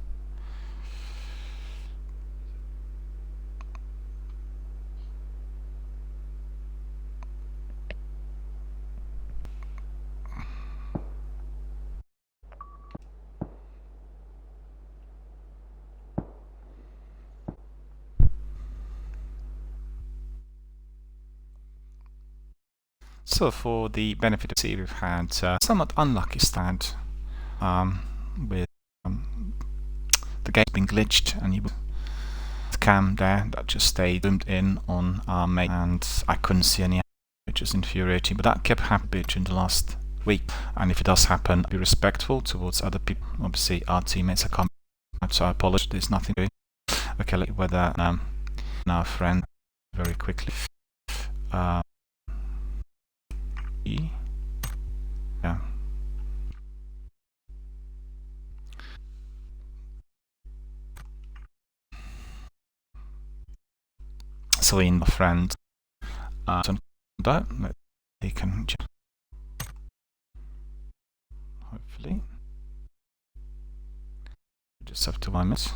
So for the benefit of see, we've had somewhat unlucky start with the game being glitched, and the cam there that just stayed zoomed in on our mate, and I couldn't see any, which is infuriating. But that kept happening in the last weak. And if it does happen, be respectful towards other people. Obviously, our teammates are coming, so I apologize. There's nothing doing. Okay, let's whether our friend very quickly. Yeah. So in my friend, that they can hopefully just have 2 minutes.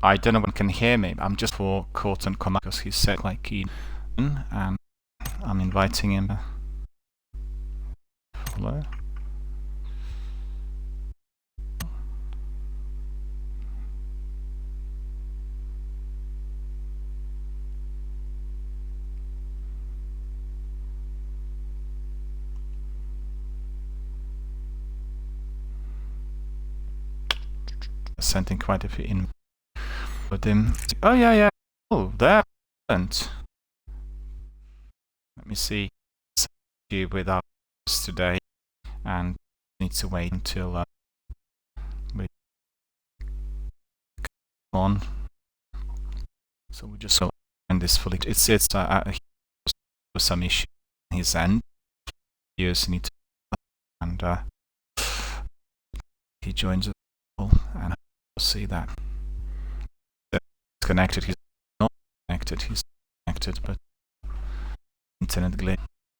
I don't know if one can hear me. I'm just for Corton command because he said like he and I'm inviting him to follow. Sending quite a few in with him. Oh yeah. Oh, there. Let me see. You with us today, and need to wait until we come on. So we just end this fully. It's some issue on his end. You need to, and he joins us all, and we'll see that he's connected. He's not connected. He's connected, but internet glitch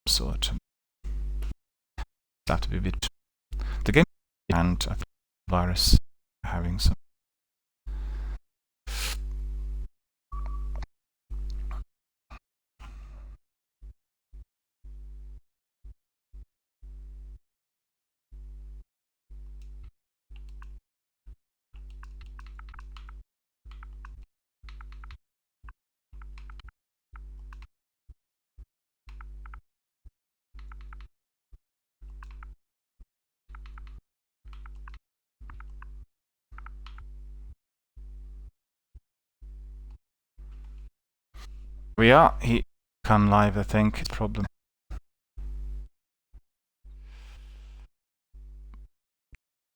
sort. Have to be a bit. The game and I think virus having some. We are. He come live. I think it's problem.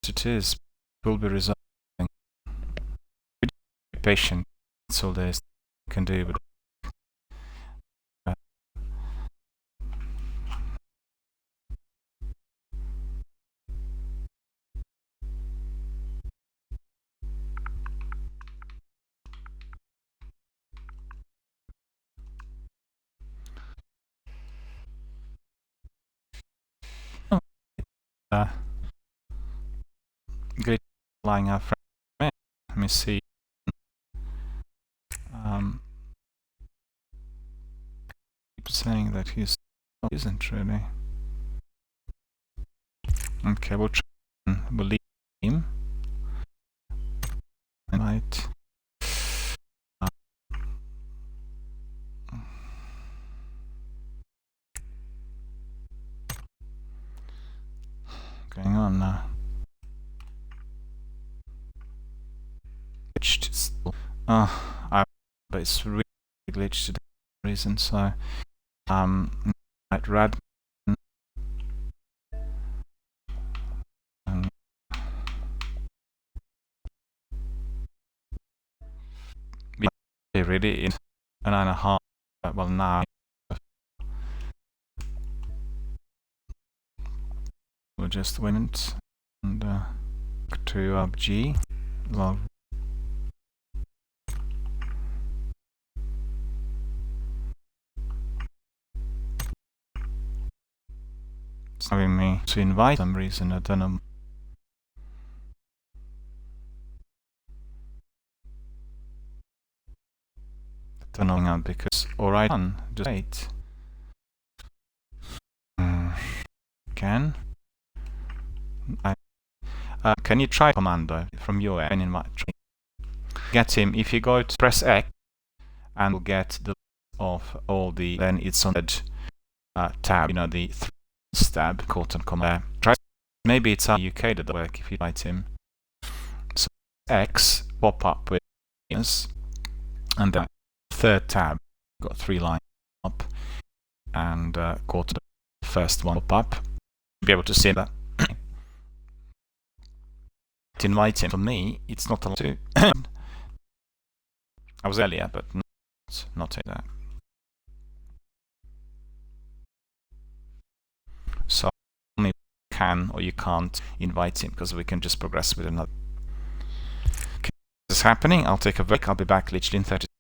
It is. Will be resolving. Be patient. That's all there is can do. But great flying out from. Let me see. Keep saying that he's isn't really. Okay, we'll try. We'll leave him. Right. Going on now. Glitched. But it's really glitched for reason. So I Right, Rad. We really in 9.5. Well, now we'll just went and to PUBG. Well, it's having me to invite for some reason. I don't know. Don't know because alright, just wait. Can can you try commando from your end? Invite. Get him if you go to press X and we'll get the of all the, then it's on the tab, you know, the tab called on command. Try maybe it's UK that work if you invite him. So X pop up with yes, and then third tab got 3 lines up and go to the first one pop up. You'll be able to see that. To invite him for me, it's not allowed to. I was earlier, but not like that. So only can or you can't invite him because we can just progress with another. Okay, this is happening. I'll take a break. I'll be back literally in 30 seconds.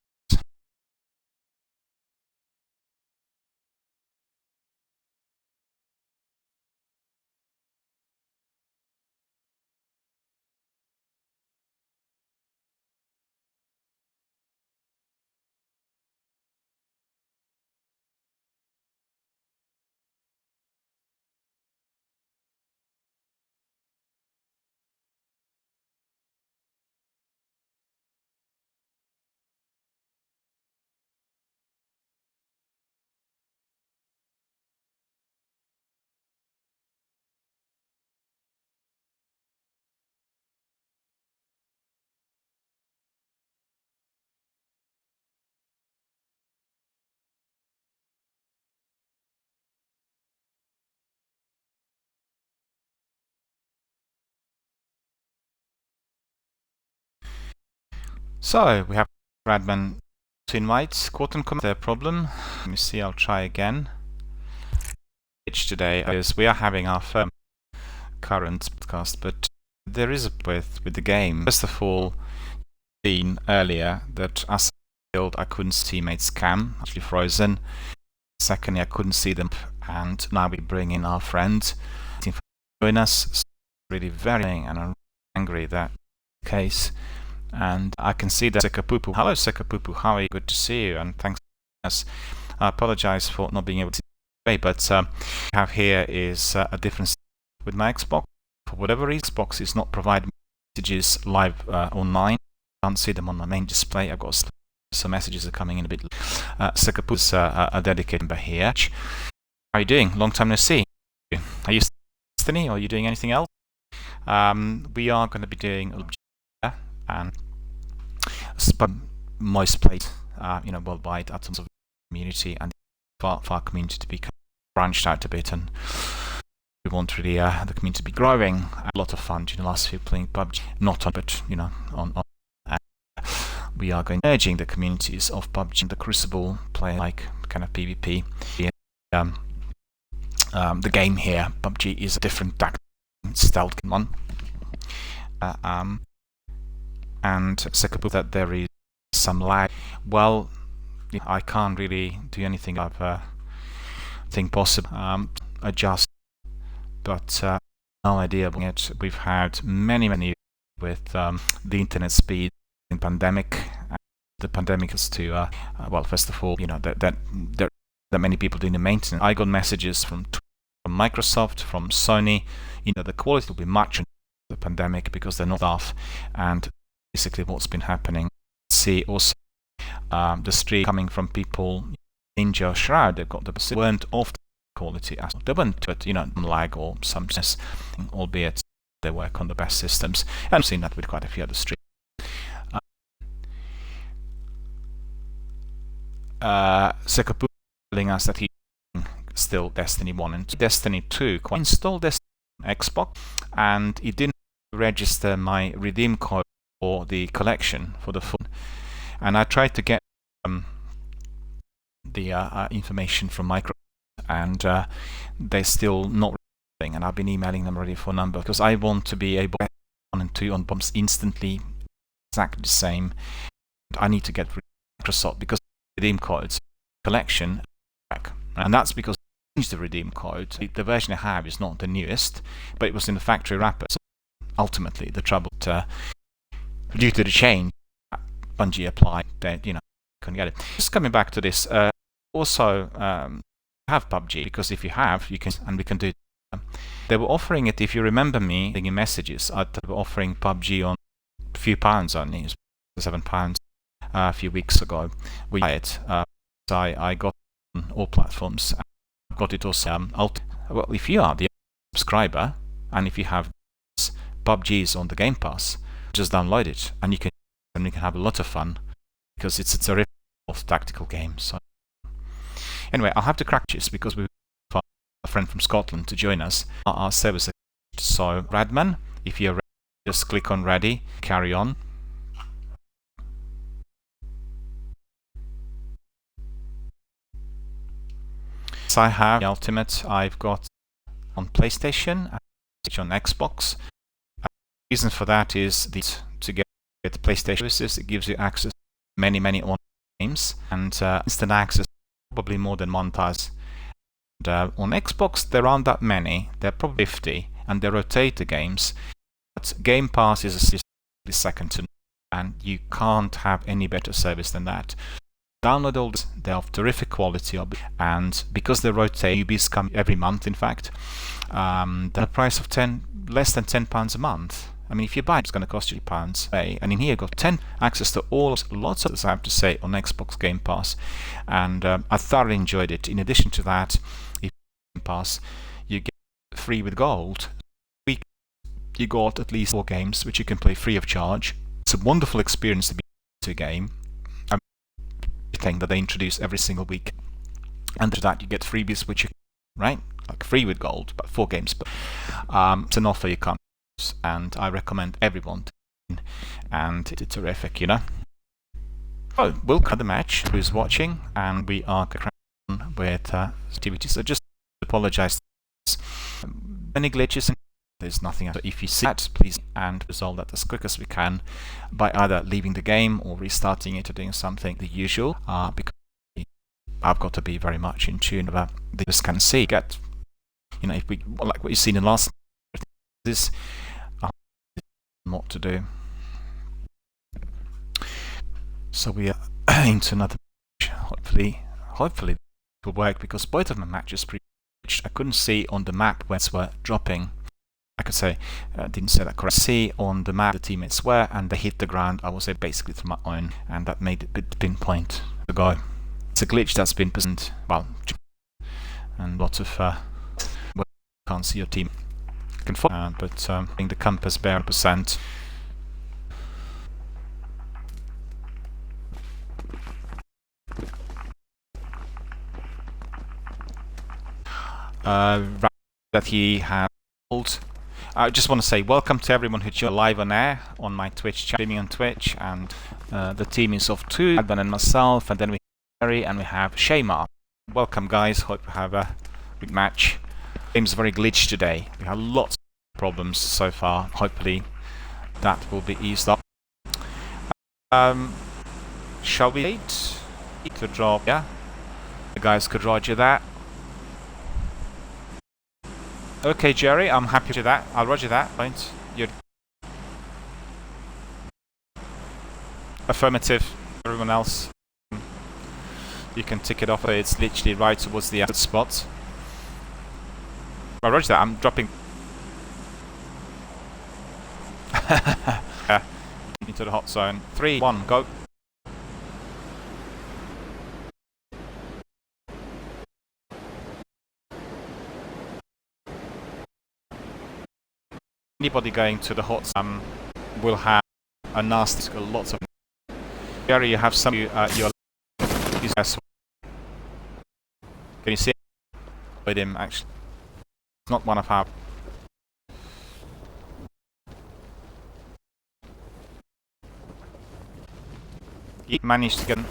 So we have Radman to invite. Quote and comment their problem. Let me see. I'll try again. Today is we are having our current podcast, but there is a with the game. First of all, seen earlier that as I couldn't see teammates cam actually frozen. Secondly, I couldn't see them, and now we bring in our friend to join us. So really very and I'm angry that case. And I can see that Sekapupu. Hello Sekapupu, how are you? Good to see you, and thanks for us. I apologize for not being able to play, but what I have here is a difference with my Xbox. For whatever reason, Xbox is not providing messages live online. I can't see them on my main display. I've got some messages are coming in a bit. Sekapupu is a dedicated member here. How are you doing? Long time no see. Are you Destiny, or are you doing anything else? We are going to be doing a and most played, worldwide at terms of community, and for our community to be branched out a bit, and we want really the community to be growing. A lot of fun during the last few playing PUBG, not on, but on. We are going merging the communities of PUBG and the Crucible, play like kind of PvP. The game here, PUBG, is a different stealth one. And Sekapu, that there is some lag. Well, I can't really do anything of thing possible. Adjust, but no idea. We've had many with the internet speed in pandemic. The pandemic is to well, first of all, that many people doing the maintenance. I got messages from Microsoft, from Sony. The quality will be much in the pandemic because they're not staff, and basically what's been happening. See also the stream coming from people Ninja Shroud. They've got the weren't of the quality as they weren't, but lag or some, albeit they work on the best systems. And I've seen that with quite a few other streams. Sekapu telling us that he's still Destiny 1 and 2. Destiny 2, I installed Destiny on Xbox, and it didn't register my redeem code for the collection for the phone. And I tried to get the information from Microsoft, and they're still not responding, and I've been emailing them already for a number, because I want to be able to get 1 and 2 on bombs instantly, exactly the same. I need to get Microsoft, because redeem codes collection, and that's because I changed the redeem code. The version I have is not the newest, but it was in the factory wrapper. So ultimately, the trouble due to the change Bungie applied, that couldn't get it. Just coming back to this, also have PUBG, because if you have, you can, and we can do it. They were offering it, if you remember me in messages, they were offering PUBG on a few pounds only. It was £7 a few weeks ago. We buy it. I got it on all platforms. I got it also. Well, if you are the subscriber, and if you have PUBG's on the Game Pass, just download it, and you can have a lot of fun, because it's a terrific tactical game. So anyway, I'll have to crack this, because we have a friend from Scotland to join us. Our service. So Radman, if you're ready, just click on ready, carry on. So I have the Ultimate. I've got on PlayStation, on Xbox. The reason for that is to get the PlayStation services. It gives you access to many online games, and instant access, probably more than 1,000. On Xbox, there aren't that many. They're probably 50, and they rotate the games. But Game Pass is a second to none, and you can't have any better service than that. Download all this. They're of terrific quality, and because they rotate, newbies come every month. In fact, the price of less than £10 a month. I mean, if you buy it, it's going to cost you £8 a day. And in here, you've got access to lots of this, I have to say, on Xbox Game Pass. And I thoroughly enjoyed it. In addition to that, if you Game Pass, you get free with gold. You got at least 4 games which you can play free of charge. It's a wonderful experience to be into a game. Thing that they introduce every single week. And to that, you get freebies, which you like free with gold, but 4 games. But it's an offer you can't. And I recommend everyone to, and it's terrific, So we'll cut the match. Who's watching, and we are cracking with activities. So just apologize. Any glitches? There's nothing else. So if you see that, please and resolve that as quick as we can by either leaving the game or restarting it or doing something the usual. Because I've got to be very much in tune about this. Can see if we like what you've seen in the last. This what to do. So we are into another match. Hopefully it will work, because both of my matches I couldn't see on the map where they were dropping. I could say, didn't say that correctly. See on the map the teammates were, and they hit the ground. I was basically through my own, and that made it a bit pinpoint to go. It's a glitch that's been present, well, and lots of can't see your team. But I think the compass bear percent. That he had. I just want to say welcome to everyone who joined live on air on my Twitch chat, streaming on Twitch, and the team is of 2, Advan and myself, and then we have Harry and we have Shaymar. Welcome, guys. Hope you have a good match. Game's very glitched today. We have lots of problems so far. Hopefully that will be eased up. Shall we wait to drop? Yeah, the guys could roger that. Okay, Jerry, I'm happy to that. I'll roger that. Right? You're affirmative. Everyone else, you can tick it off. It's literally right towards the exit spot. Well, roger that. I'm dropping into the hot zone. 3, 1, go. Anybody going to the hot zone will have a nasty, lots of. Gary, you have some. Your. Can you see? with him, actually. It's not one of our... He managed to get him.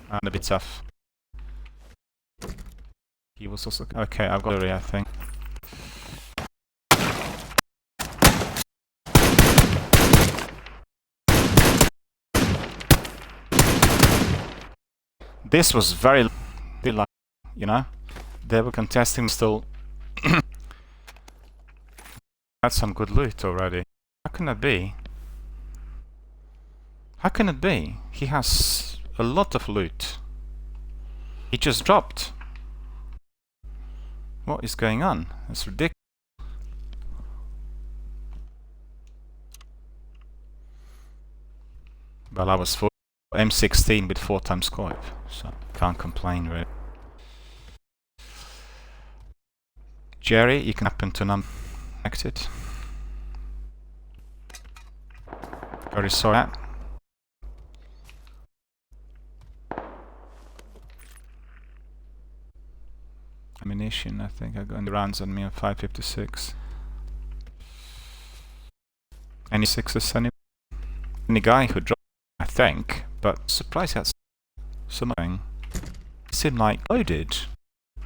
And a bit tough. He was also... Okay, I've got a I think. This was very lucky, you know? They were contesting still. Had some good loot already. How can that be? How can it be? He has a lot of loot. He just dropped. What is going on? It's ridiculous. Well, I was M16 with 4 times scope, so can't complain really. Jerry, you can happen to number connected. Very sorry. Ammunition, I think I got in the rounds on me on 556. Any sixes, any guy who dropped, I think, but surprised that's something. It seemed like loaded. I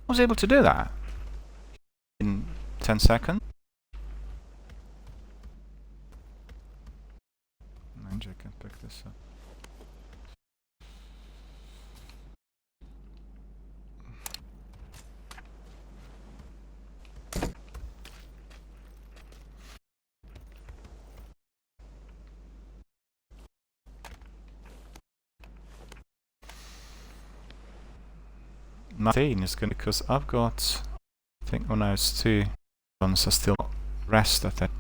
was able to do that in 10 seconds. Ninja can pick this up. Nothing is good because I've got, I think when I was 2 ones are still rest, I think.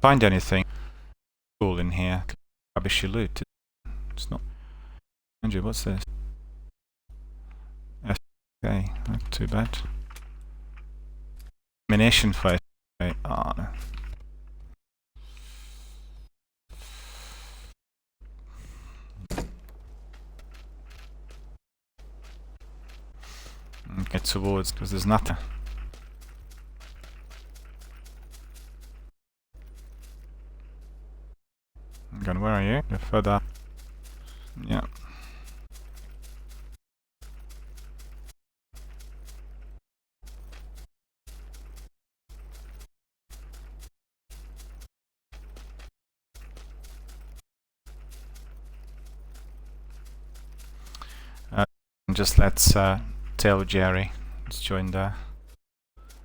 Find anything cool in here? Rubbish loot. It's not. Andrew, what's this? Okay, not too bad. Ammunition for okay. Oh, no. Get towards because there's nothing. Again, where are you? You're further up. Yeah. Just let's tell Jerry. Let's join there.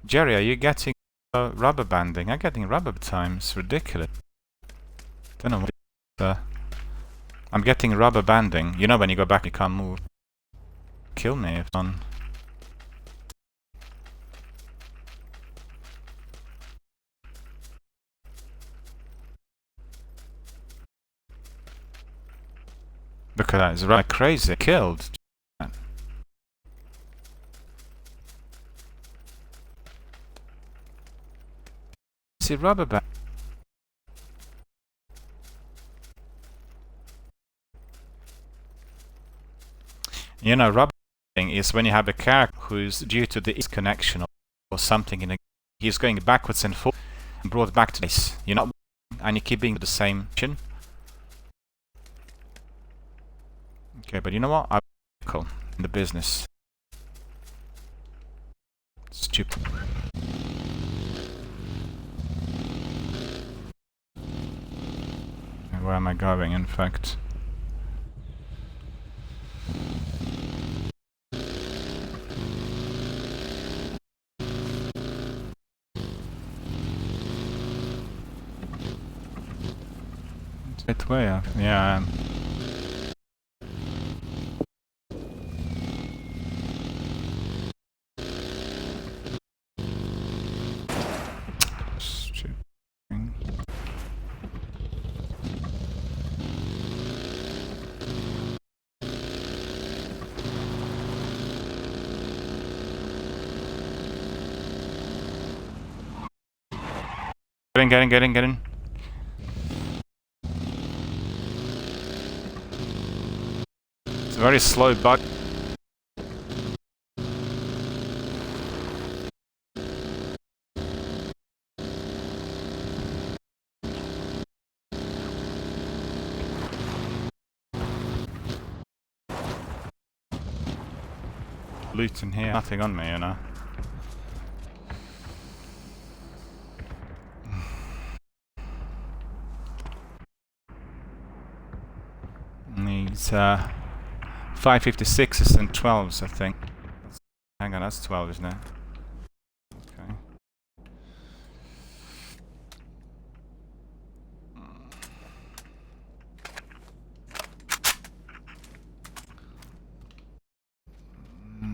Jerry, are you getting rubber banding? I'm getting rubber time. It's ridiculous. Don't know what I'm getting rubber banding. You know when you go back you can't move. Kill me if on. Look at that, it's right crazy. Killed. See rubber band. You know, rubber banding is when you have a character who's due to the disconnection or something in a, he's going backwards and forwards and brought back to base. You're not, and you keep being the same mission. Okay, but you know what? I'm cool in the business. Stupid. Where am I going, in fact? That way, yeah. Get in. It's a very slow bug. Loot in here. Nothing on me, you know. Needs 556s and 12s, I think. Hang on, that's 12, isn't it? Okay.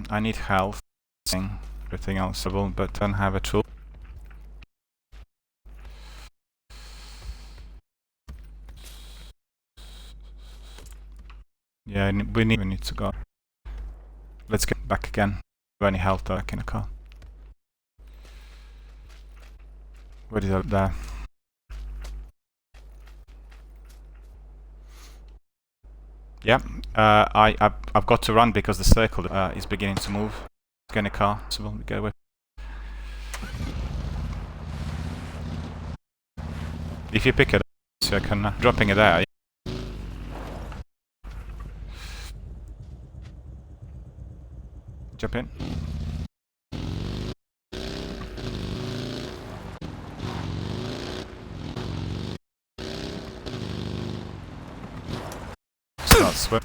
I need health. Everything else, but don't have a tool. Yeah, we need to go. Let's get back again. Do any health back in the car? What is up there? Yeah, I've got to run because the circle is beginning to move. Let's get in a car, so we'll get away. If you pick it up, so I can dropping it there. Jump in. Start swim.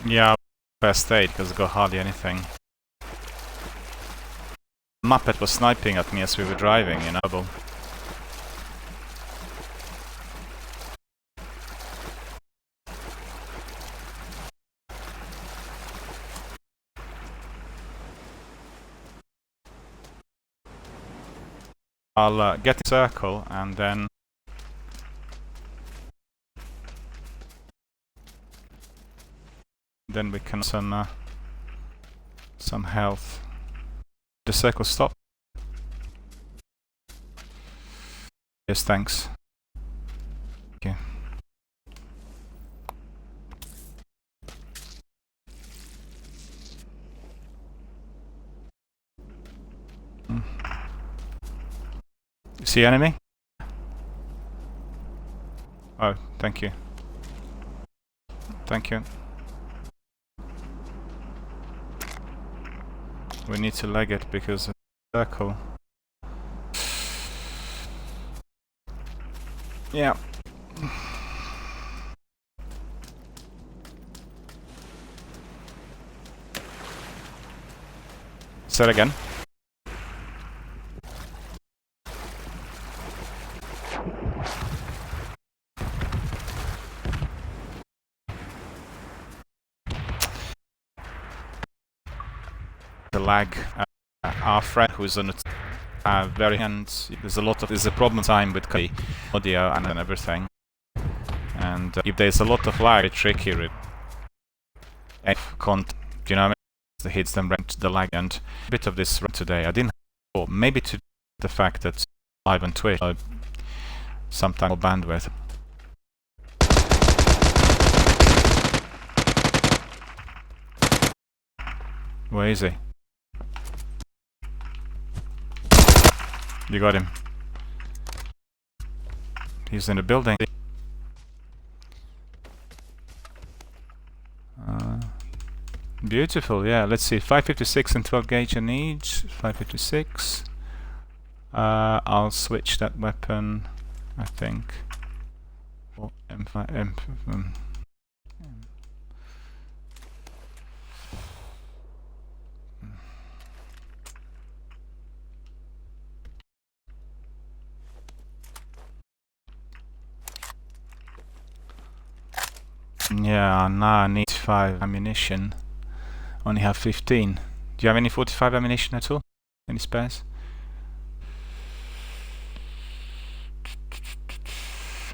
Yeah, first aid because I got hardly anything. Muppet was sniping at me as we were driving, you know. I'll get the circle and then we can some health. The circle stop. Yes, thanks. Okay. You see enemy? Oh, thank you. Thank you. We need to leg it because of the circle. Yeah. Say it again. The lag. Our friend who is on it very hand. There's a problem time with the audio and everything. And if there's a lot of lag, it's tricky. Can't, you know, the hits them right to the lag and a bit of this today. I didn't have before. Maybe to the fact that live on Twitch sometimes more bandwidth. Where is he? You got him. He's in the building. Beautiful, yeah. Let's see, 556 and 12 gauge in each. 556. I'll switch that weapon, I think. For M5. Yeah, now I need 5 ammunition. Only have 15. Do you have any 45 ammunition at all? Any spares?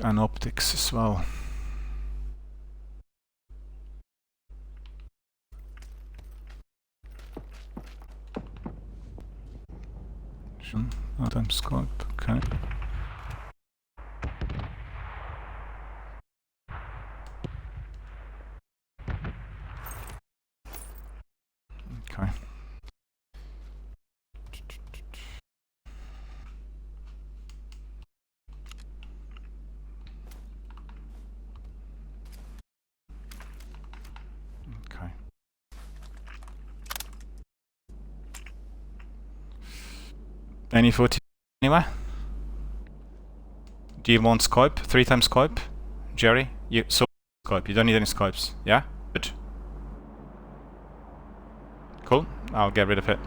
And optics as well. Time scope, okay. Okay. Okay. Any 40 anywhere? Do you want scope? 3 times scope? Jerry? You scope. You don't need any scopes. Yeah? Good. Cool. I'll get rid of it.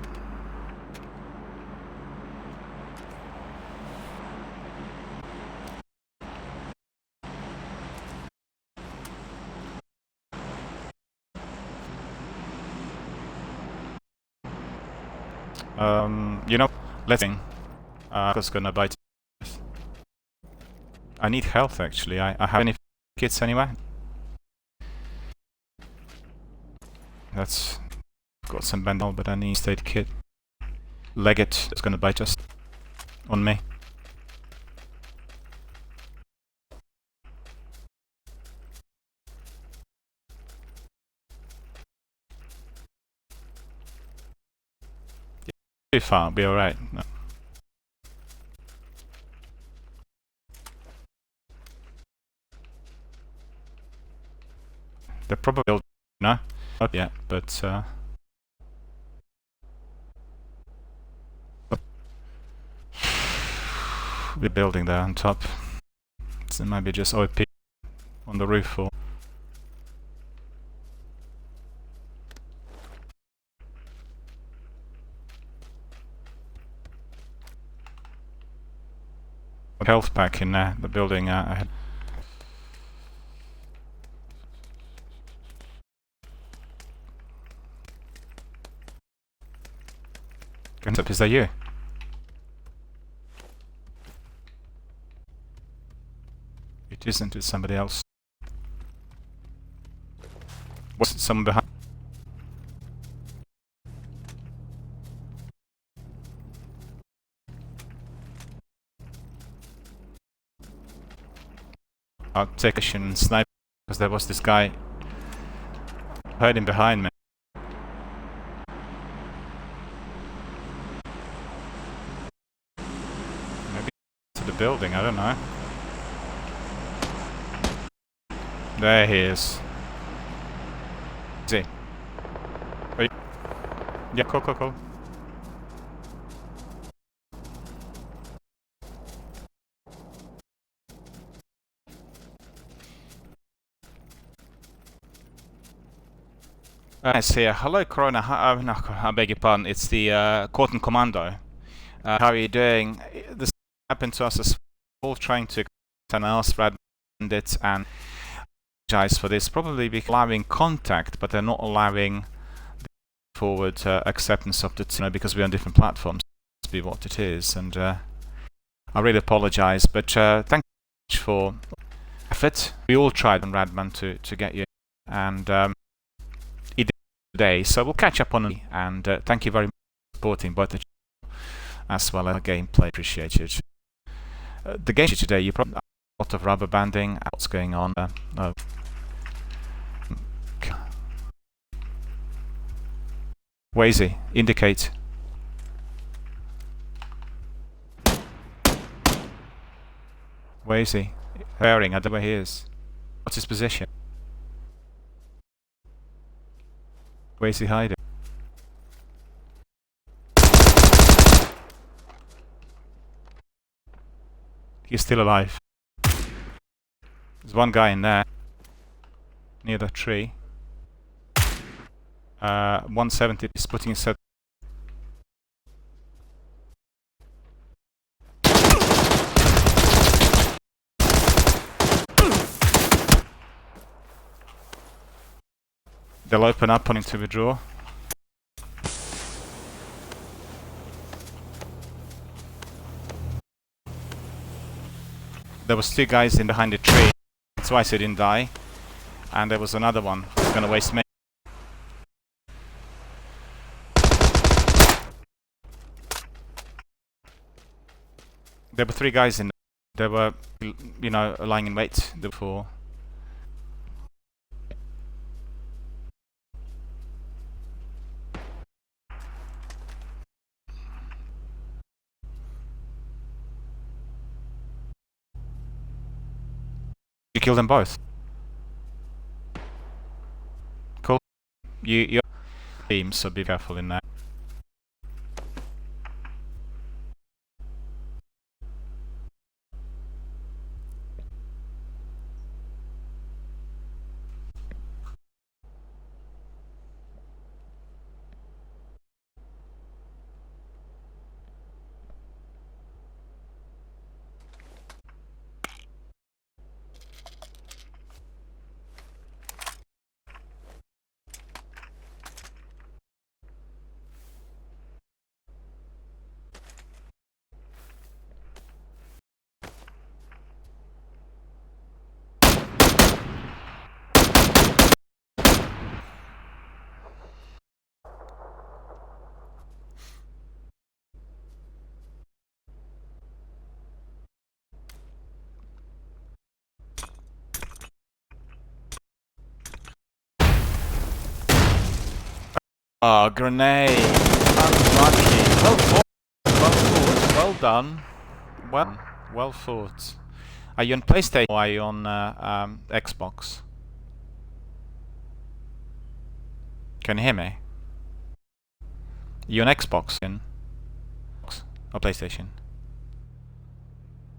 You know, let's see. Just gonna bite. I need health actually. I have any kits anywhere? That's got some bandol, but I need state kit. Leggett is gonna bite us on me. Be far, be alright. No. They're probably building, no? Not yet, but we're building there on top. So it might be just OP on the roof or health pack in there, the building ahead. Is that you? It isn't, it's somebody else. What's someone behind? I'll take a shot and snipe because there was this guy hiding behind me. Maybe to the building, I don't know. There he is. Is he? Yeah, cool. I see. Hello, Corona. No, I beg your pardon. It's the Cotton Commando. How are you doing? This happened to us as well, trying to announce Bandit and apologize for this. Probably be allowing contact, but they're not allowing the forward acceptance of the team because we're on different platforms. That's be what it is, and I really apologize. But thank you much for effort. We all tried on Radman to get you, and today, so we'll catch up on it, and thank you very much for supporting both the channel as well as the gameplay. Appreciate it. The game today, you probably have a lot of rubber banding. What's going on? Wazy, indicate. Wazy, bearing. I don't know where he is. What's his position? Where's he hiding? He's still alive. There's one guy in there. Near the tree. 170 is putting his head. They'll open up on him to withdraw. There was 2 guys in behind the tree. That's why he didn't die. And there was another one who's gonna waste me. There were 3 guys in there. They were, you know, lying in wait before. You killed them both. Cool. You're team, so be careful in that. Oh, grenade! Unlucky. Well fought. Well fought. Well done. Well fought. Are you on PlayStation or are you on Xbox? Can you hear me? You on Xbox or PlayStation?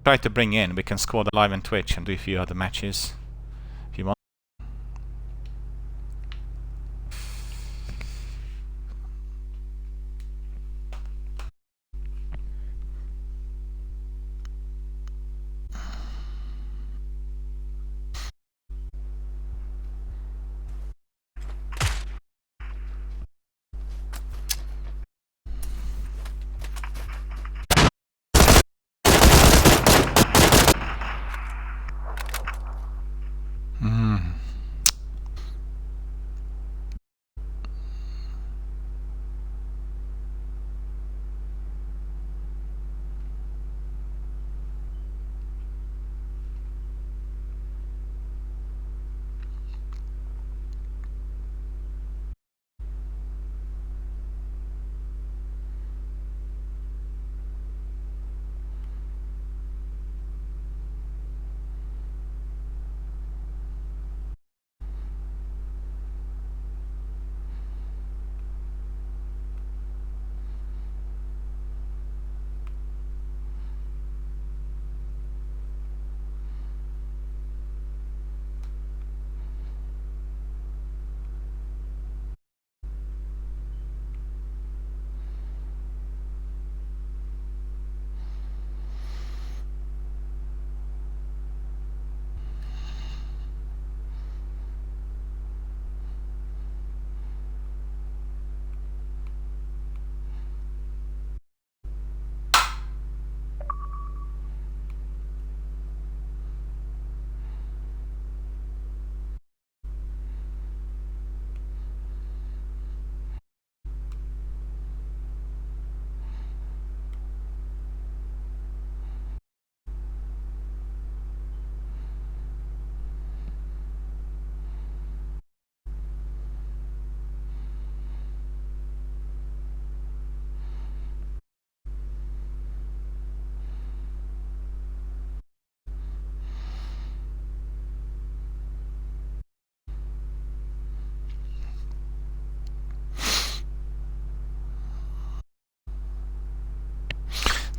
Try to bring in. We can squad live on Twitch and do a few other matches if you want.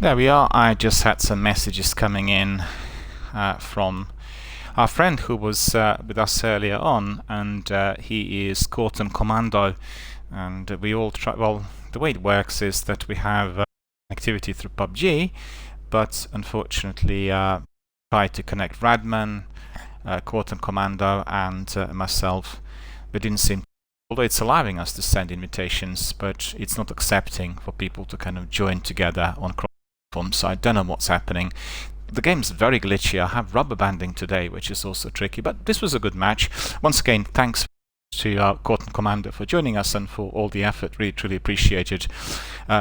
There we are. I just had some messages coming in from our friend who was with us earlier on, and he is caught on commando, and we all try. Well, the way it works is that we have activity through PUBG, but unfortunately tried to connect Radman, caught on commando, and myself. We didn't seem although it's allowing us to send invitations, but it's not accepting for people to kind of join together on cross platforms. So I don't know what's happening. The game's very glitchy. I have rubber banding today, which is also tricky, but this was a good match. Once again, thanks to our Corton Commander for joining us and for all the effort. Really, truly appreciated.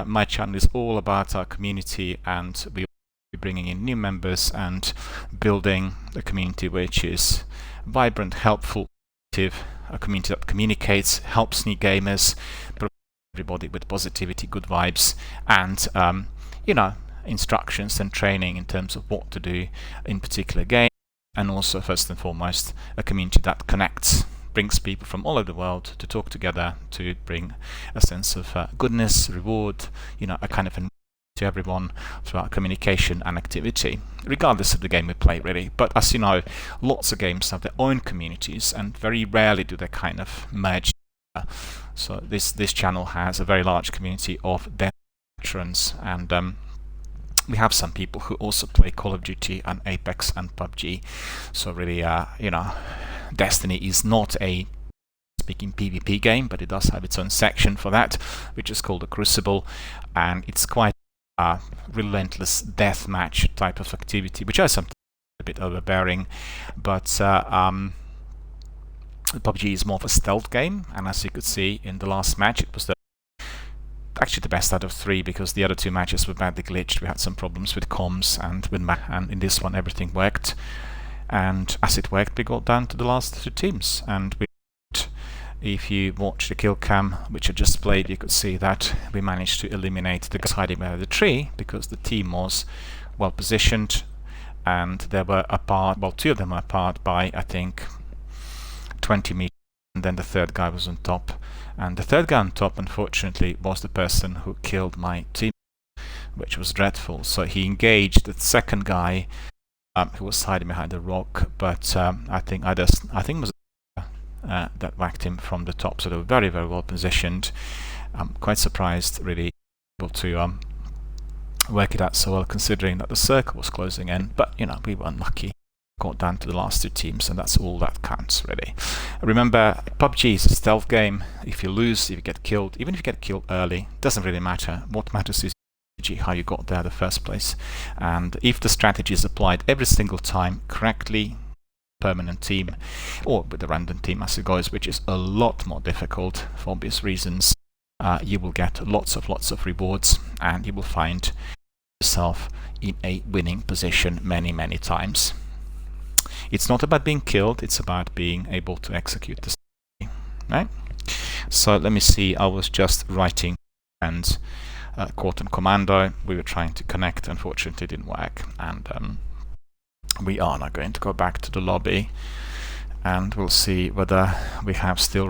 My channel is all about our community, and we will be bringing in new members and building a community which is vibrant, helpful, active, a community that communicates, helps new gamers, everybody with positivity, good vibes, and instructions and training in terms of what to do in particular game, and also first and foremost a community that connects, brings people from all over the world to talk together, to bring a sense of goodness, reward, a kind of to everyone through our communication and activity, regardless of the game we play, really. But as you know, lots of games have their own communities, and very rarely do they kind of merge. So this channel has a very large community of veterans, and we have some people who also play Call of Duty and Apex and PUBG. So really, Destiny is not a speaking PvP game, but it does have its own section for that, which is called the Crucible, and it's quite a relentless deathmatch type of activity, which is something a bit overbearing. But PUBG is more of a stealth game, and as you could see in the last match, it was actually the best out of 3, because the other 2 matches were badly glitched. We had some problems with comms and and in this one everything worked, and as it worked we got down to the last 2 teams, and if you watch the kill cam which I just played, you could see that we managed to eliminate the guys hiding behind the tree, because the team was well positioned and they were apart, well 2 of them were apart by I think 20 meters, and then the third guy was on top. And the third guy on top, unfortunately, was the person who killed my team, which was dreadful. So he engaged the second guy who was hiding behind a rock, but I think it was that whacked him from the top. So they were very, very well positioned. I'm quite surprised, really, able to work it out so well, considering that the circle was closing in. But we were unlucky. Got down to the last 2 teams, and that's all that counts, really. Remember, PUBG is a stealth game. If you lose, if you get killed, even if you get killed early, doesn't really matter. What matters is how you got there in the first place. And if the strategy is applied every single time correctly, permanent team, or with a random team as it goes, which is a lot more difficult for obvious reasons, you will get lots of rewards, and you will find yourself in a winning position many, many times. It's not about being killed, it's about being able to execute the strategy, right? So let me see, I was just writing and Corton Commando, we were trying to connect, unfortunately it didn't work, and we are now going to go back to the lobby, and we'll see whether we have still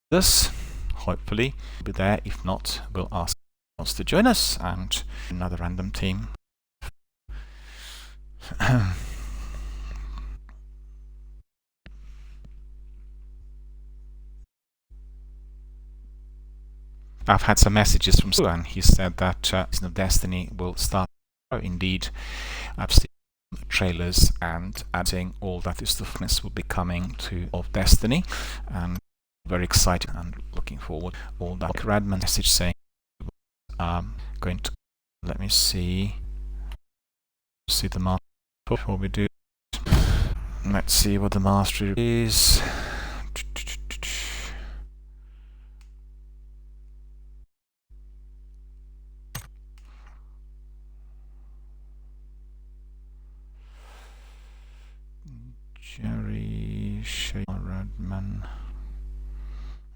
this. Hopefully we'll be there. If not, we'll ask else to join us, and another random team. I've had some messages from Sue, and he said that Season of Destiny will start. Indeed, I've seen trailers, and adding all that is stuffness will be coming to of Destiny, and very excited and looking forward. All that Radman message saying going to, let me see the master before we do. Let's see what the mastery is.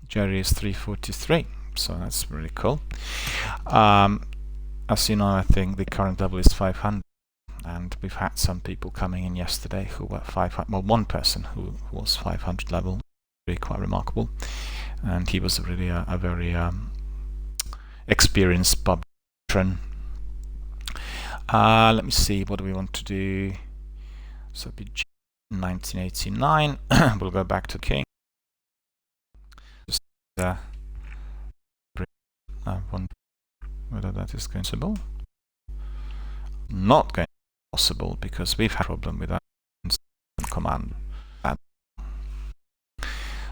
Jerry is 343, so that's really cool. As you know, I think the current level is 500, and we've had some people coming in yesterday who were 500. Well, one person who was 500 level, really quite remarkable, and he was really a very experienced PUBG veteran. Let me see, what do we want to do? So 1989. We'll go back to King. Whether that is going to be possible. Not going to be possible, because we've had a problem with that command.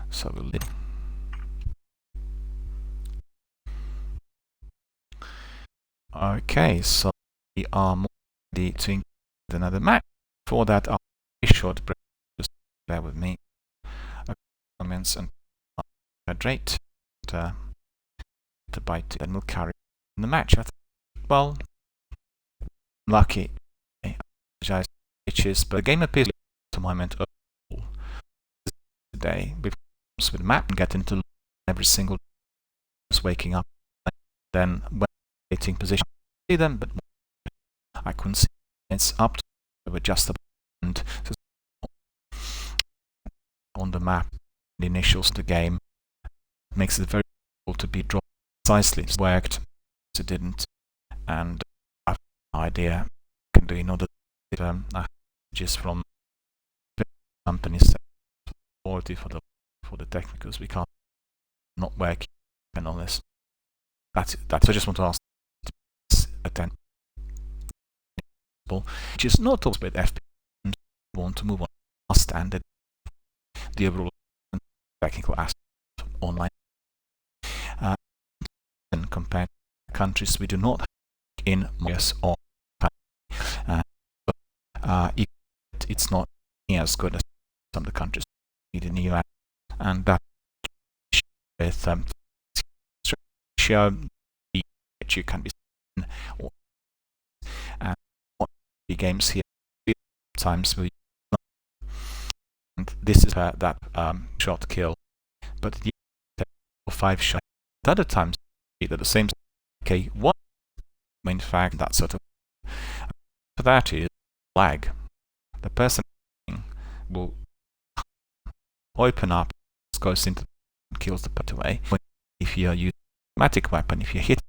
So we'll Okay, so we are ready to include another match. For that, I'll be short break. Just bear with me. Comments and hydrate. The bite, and we'll carry on the match. Well, lucky. I apologize, bitches, but the game appears to my mind today. With the map and get into every single just waking up. Then when waiting position, see them, but I couldn't see. It's up to adjust the and on the map. The initials of the game makes it very difficult to be drawn precisely. It worked, it didn't, and I have no idea I can do in order to just from companies quality for the technicals we can't not work and all this. That's it. So I just want to ask attention, which is not always with FPS. Want to move on standard the overall technical aspect of online. And compared to countries we do not have in US or it's not as good as some of the countries in the US, and that with show that you can be seen or the games here times will and this is that shot kill, but the 5 shot at other times at the same okay what in fact that sort of for that is lag. The person will open up, goes into and kills the person away. If you use a automatic weapon, if you hit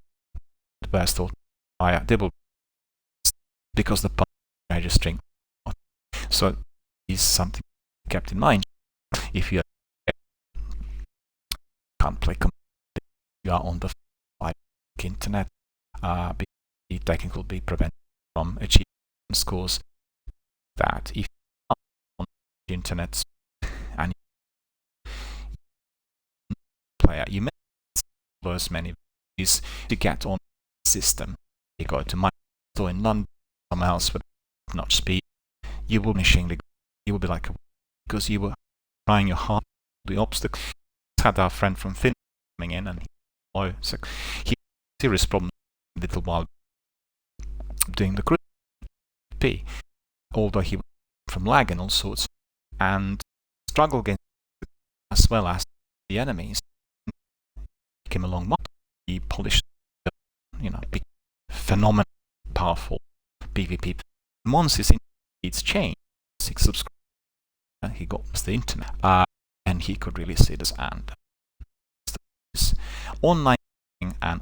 the burst or fire, they will because the part is registering. So is something kept in mind. If you can't play you are on the internet, the technical will be prevented from achieving scores that if you are on the internet and player, you may as many ways to get on the system. You go to my store in London, somewhere else with not speed, you will finishing the you will be like because you were trying your hard the obstacle. Had our friend from Finland coming in and he had serious problem a little while doing the group P, although he was from lag and all sorts and struggle against as well as the enemies. He came along he polished big phenomenal powerful PvP. Once his needs changed, 6 subscribers, he got the internet and he could really see this and online and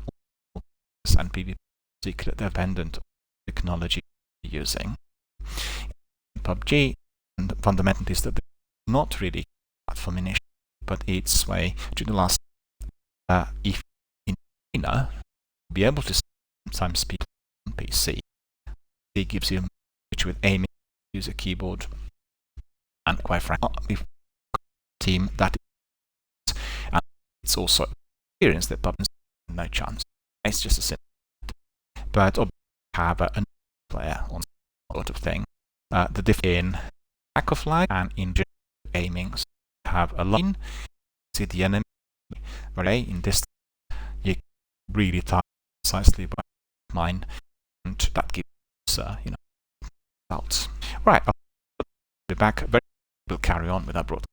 PvP secret dependent technology using PUBG, and the fundamental is that they're not really platform initiative, but its way to the last if in be able to sometimes people on PC. It gives you which with aiming use a keyboard and quite frankly team that is, and it's also experience that PUBG no chance. It's just a simple but have a player on sort of thing. The difference in lack of lag and in aiming have a line, see the enemy in this you really target precisely by mine and that gives results. Right, I'll be back, we'll carry on with our broadcast.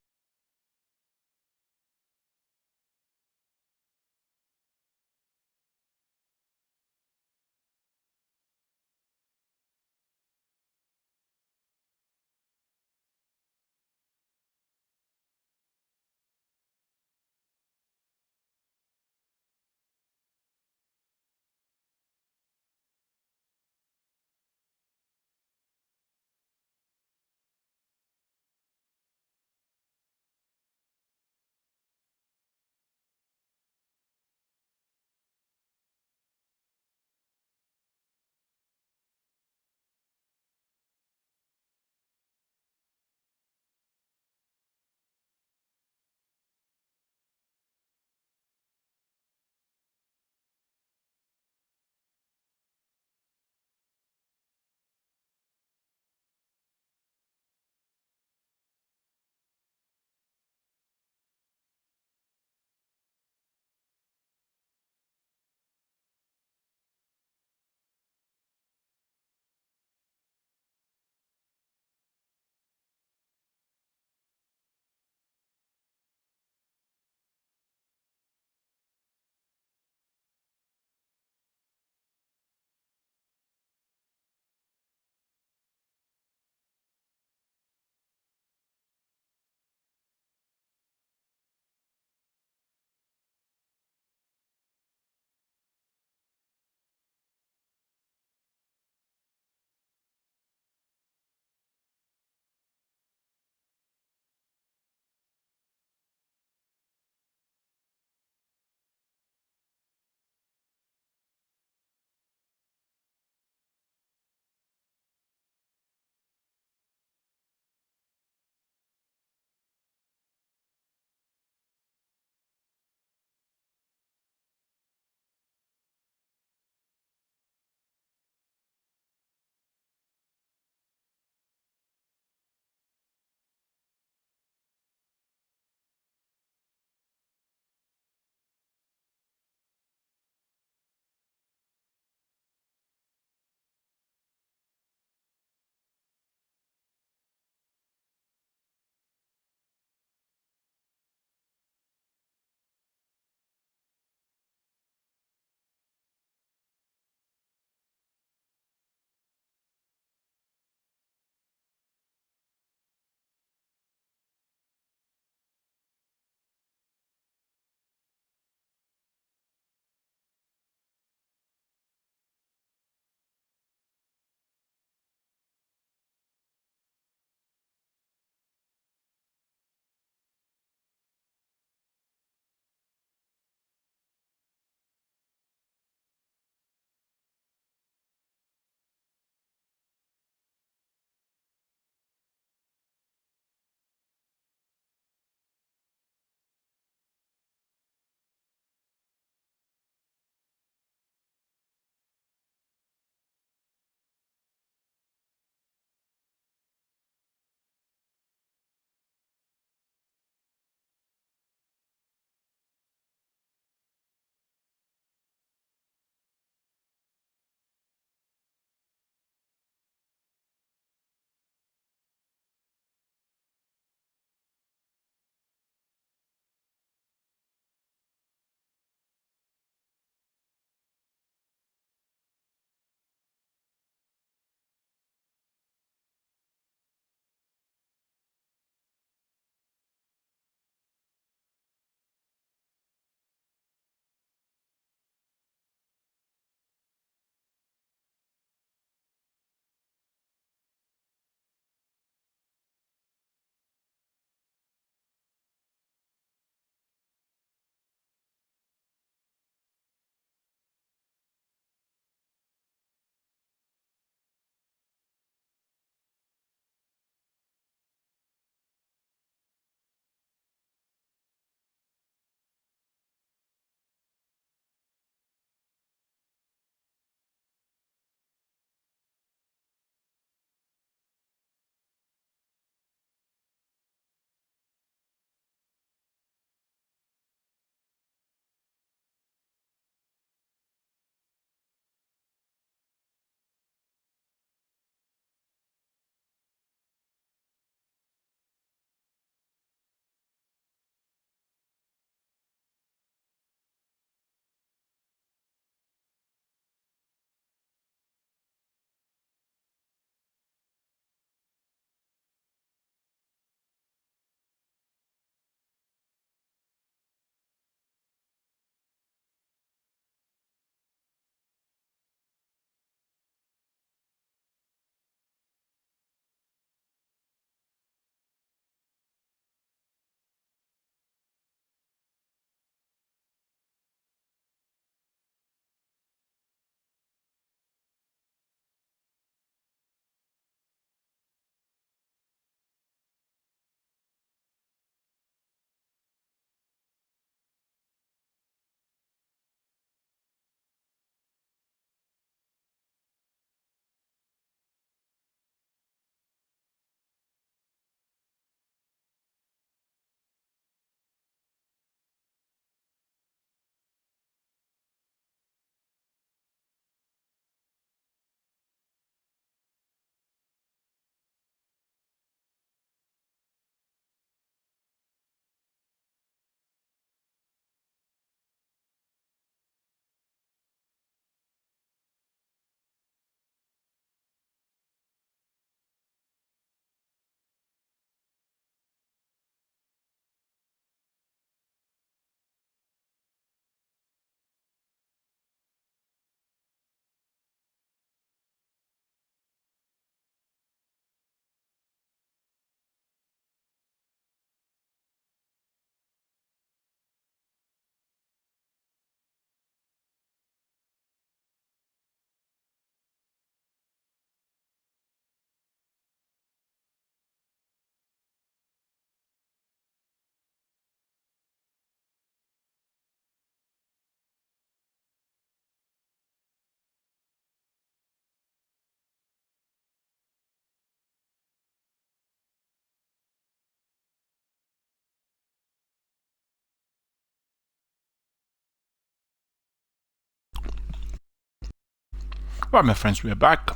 Right, my friends, we are back.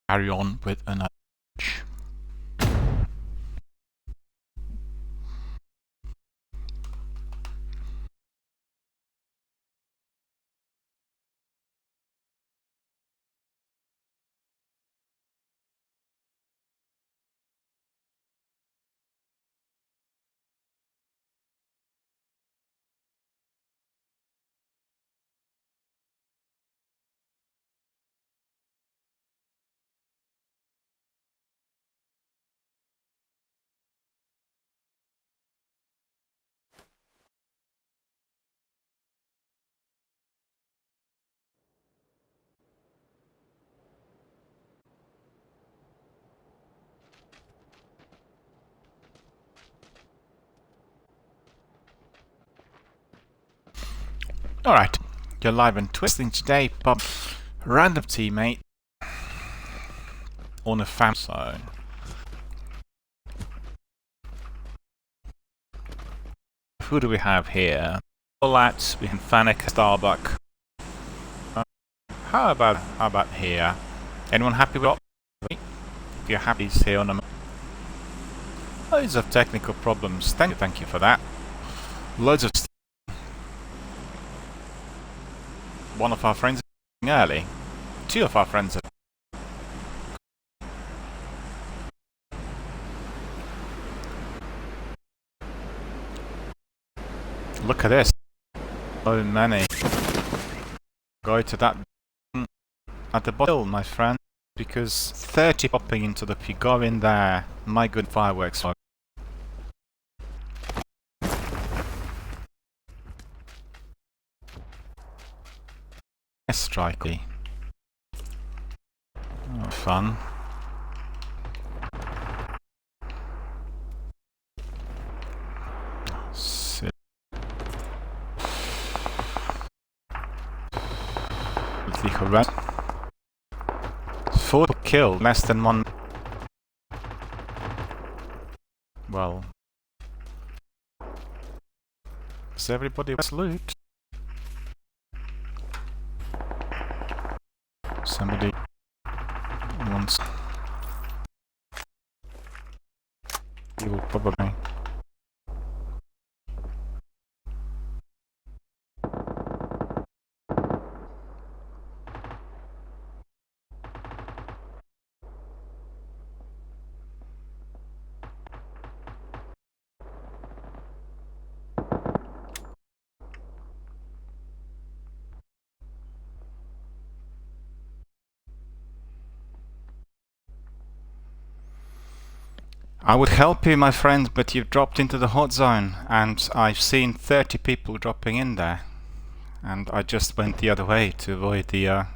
Carry on with another match. Alright, you're live and twisting today, but random teammate on a fam zone. Who do we have here? Lads, we have Fanek, Starbuck. How about here? Anyone happy with If you're happy, it's here on the loads of technical problems. Thank you for that. Loads of one of our friends is early. Two of our friends are look at this. So many. Go to that at the bottom, my friend, because 30 popping into the if you go in there, my good fireworks. Strikey. Oh, fun. Sit. The horrendous. 4 kill, less than 1. Well, is everybody loot? Somebody wants. You will probably. I would help you, my friend, but you've dropped into the hot zone, and I've seen 30 people dropping in there, and I just went the other way to avoid the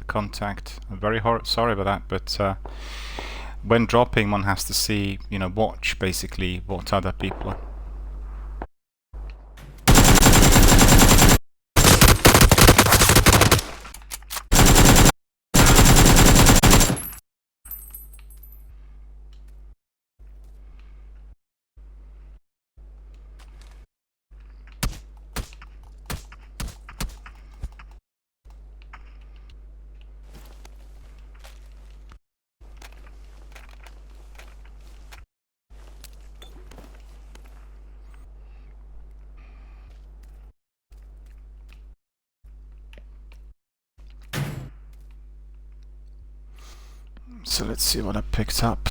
contact. I'm very sorry about that, but when dropping, one has to see, watch basically what other people are. So let's see what I picked up.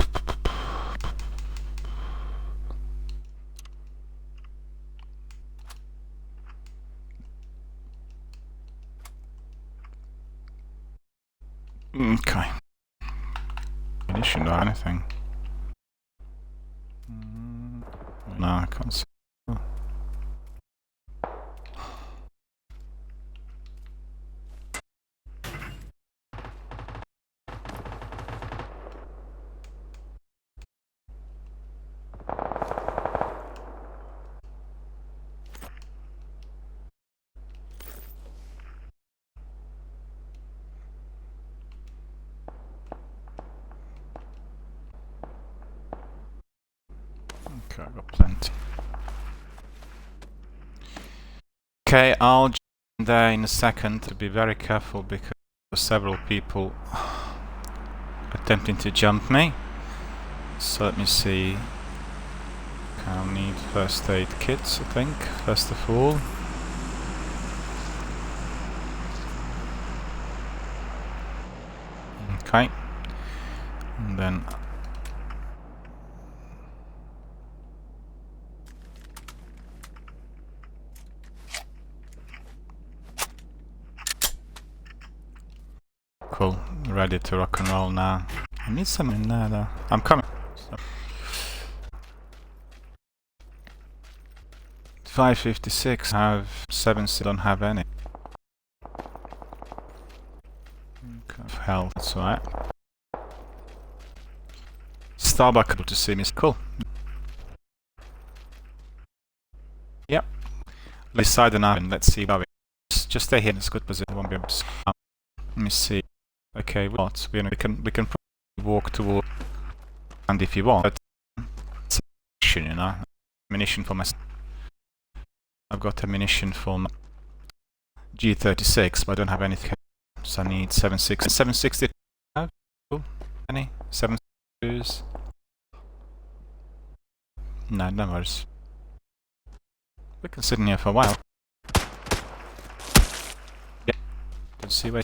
Okay. It shouldn't do anything. No, I can't see. Okay, I got plenty. Okay, I'll jump there in a second to be very careful because there are several people attempting to jump me. So let me see. I'll need first aid kits, I think, first of all. Okay. And then cool, ready to rock and roll now. I need some in there though. I'm coming. 556. I have 7. Don't have any. Okay. Health. That's alright. Starbuck able to see me. Cool. Yep. Let's side and out and let's see how it is. Just stay here in this good position. Won't be able to see. Let me see. Okay, what? We can probably walk toward, and if you want, but it's ammunition, you know. Ammunition for myself. I've got ammunition for my G36, but I don't have anything. So I need 760. 760. Any? 762s? No, no worries. We can sit in here for a while. Yeah. Let's see where.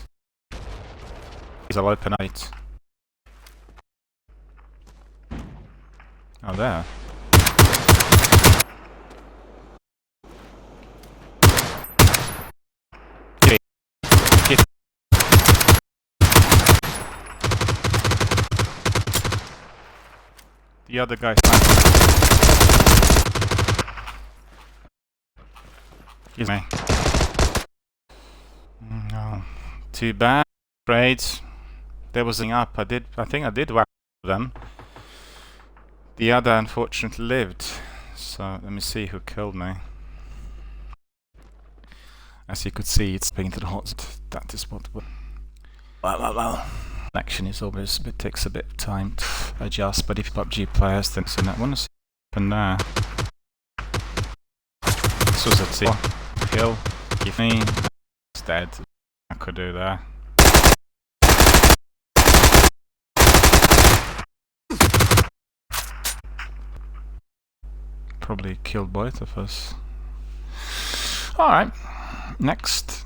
I'll open it. Oh, there. Get. The other guy's excuse me. No. Too bad. Afraid. There was a thing up. I think I did whack them. The other unfortunately lived. So let me see who killed me. As you could see, it's painted hot. That is what. Well. Action is always takes a bit of time to adjust. But if PUBG players, then see that one is open there. This was a team kill. Give me. It's dead. I could do there. Probably killed both of us. Alright, next.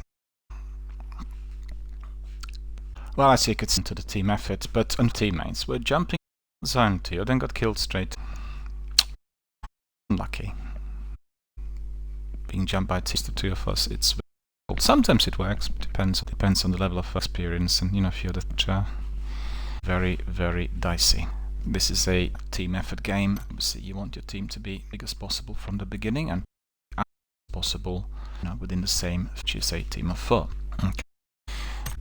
Well, as you could see into the team effort, but teammates were jumping zone 2, then got killed straight. Unlucky. Being jumped by the two of us, it's sometimes it works, but depends on the level of experience and, you know, a few other very, very dicey. This is a team effort game. Obviously, you want your team to be big as possible from the beginning and as possible, you know, within the same, which is a team of 4. Okay.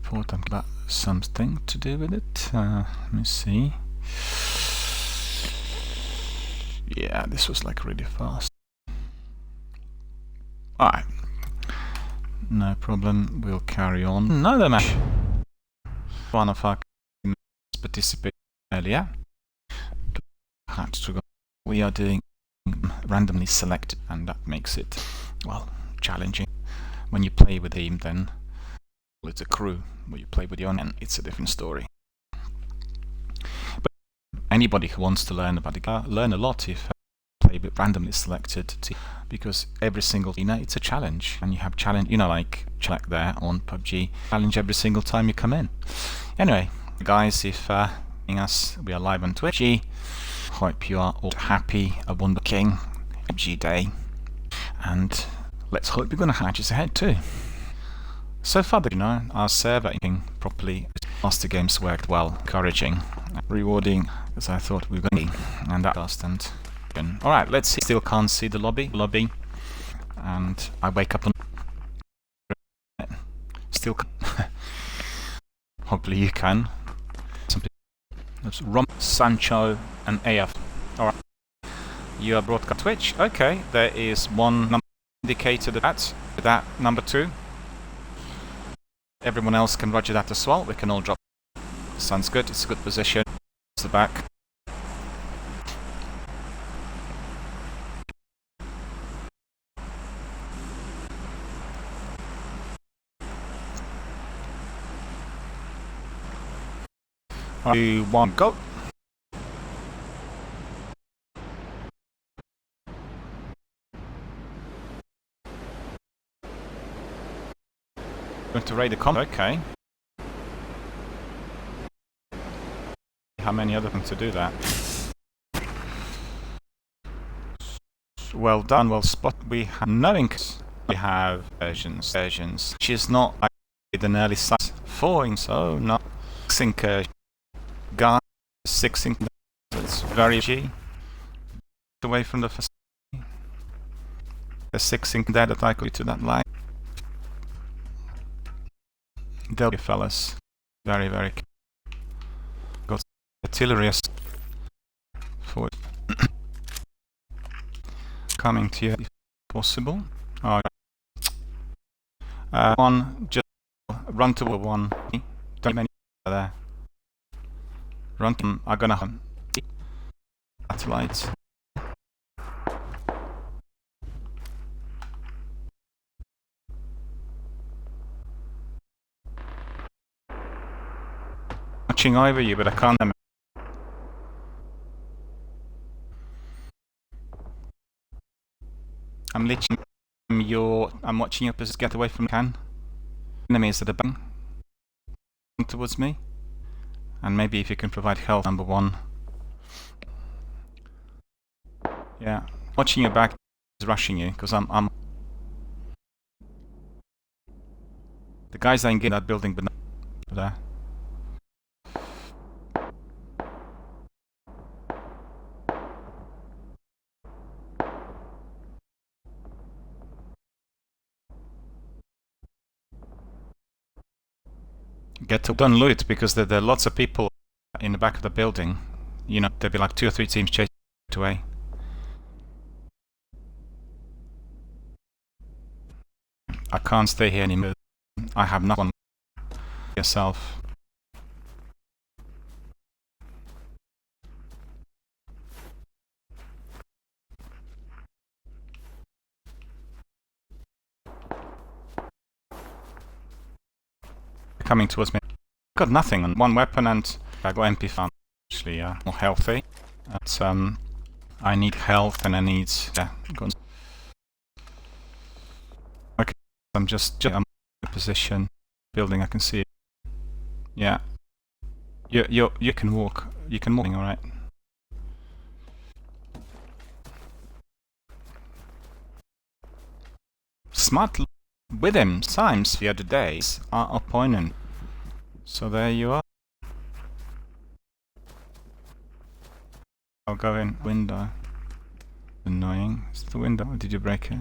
Thought I've got something to do with it. Let me see. Yeah, this was like really fast. Alright. No problem. We'll carry on. Another match. One of our participated earlier. We are doing randomly selected, and that makes it, well, challenging. When you play with a team, then it's a crew. When you play with your own, and it's a different story. But anybody who wants to learn about the game, learn a lot if play with randomly selected team, because every single, you know, it's a challenge, and you have challenge, you know, like check there on PUBG, challenge every single time you come in. Anyway, guys, if us, we are live on Twitch. Hope you are all happy, a wonder king, PUBG day, and let's hope you're going to hatch us ahead too. So far, you know, our server properly, master games worked well, encouraging, rewarding, as I thought we were going to be, and that last and alright, let's see. Still can't see the lobby, and I wake up on still hopefully you can. That's Rom, Sancho, and AF. Alright. You are broadcast Twitch. Okay, there is one number indicated that number 2. Everyone else can roger that as well. We can all drop. Sounds good. It's a good position. It's the back. 3, 2, 1, go! Going to raid the comp. Okay. How many other things to do that? Well done, well spotted. We have no inks. We have versions, which is not like an early size 4 inks, so not 6 ink guy, 6 ink. That's very G. Away from the first. The 6 ink there that I could to that line. They'll be fellas. Very, very. Got artillery for coming to you if possible. Oh, one, just run to one. Don't many there. Run to them. I'm gonna hunt satellites. Watching over you, but I can't. I'm literally I'm watching your position get away from can. Enemies that are bang towards me. And maybe if you can provide health, number 1. Yeah. Watching your back is rushing you, because I'm the guys that in that building but not there. Get to don't loot because there are lots of people in the back of the building. You know, there'll be like 2 or 3 teams chasing away. I can't stay here anymore. I have nothing. Yourself. Coming towards me. Got nothing on 1 weapon and I got MP farm. Actually, more healthy. But I need health and I need okay. I'm just in a position. Building, I can see it. Yeah. You can walk. You can walk. All right. Smart. With him, times the other days, our opponent. So there you are. I'll go in window. Annoying. Is it the window or did you break it?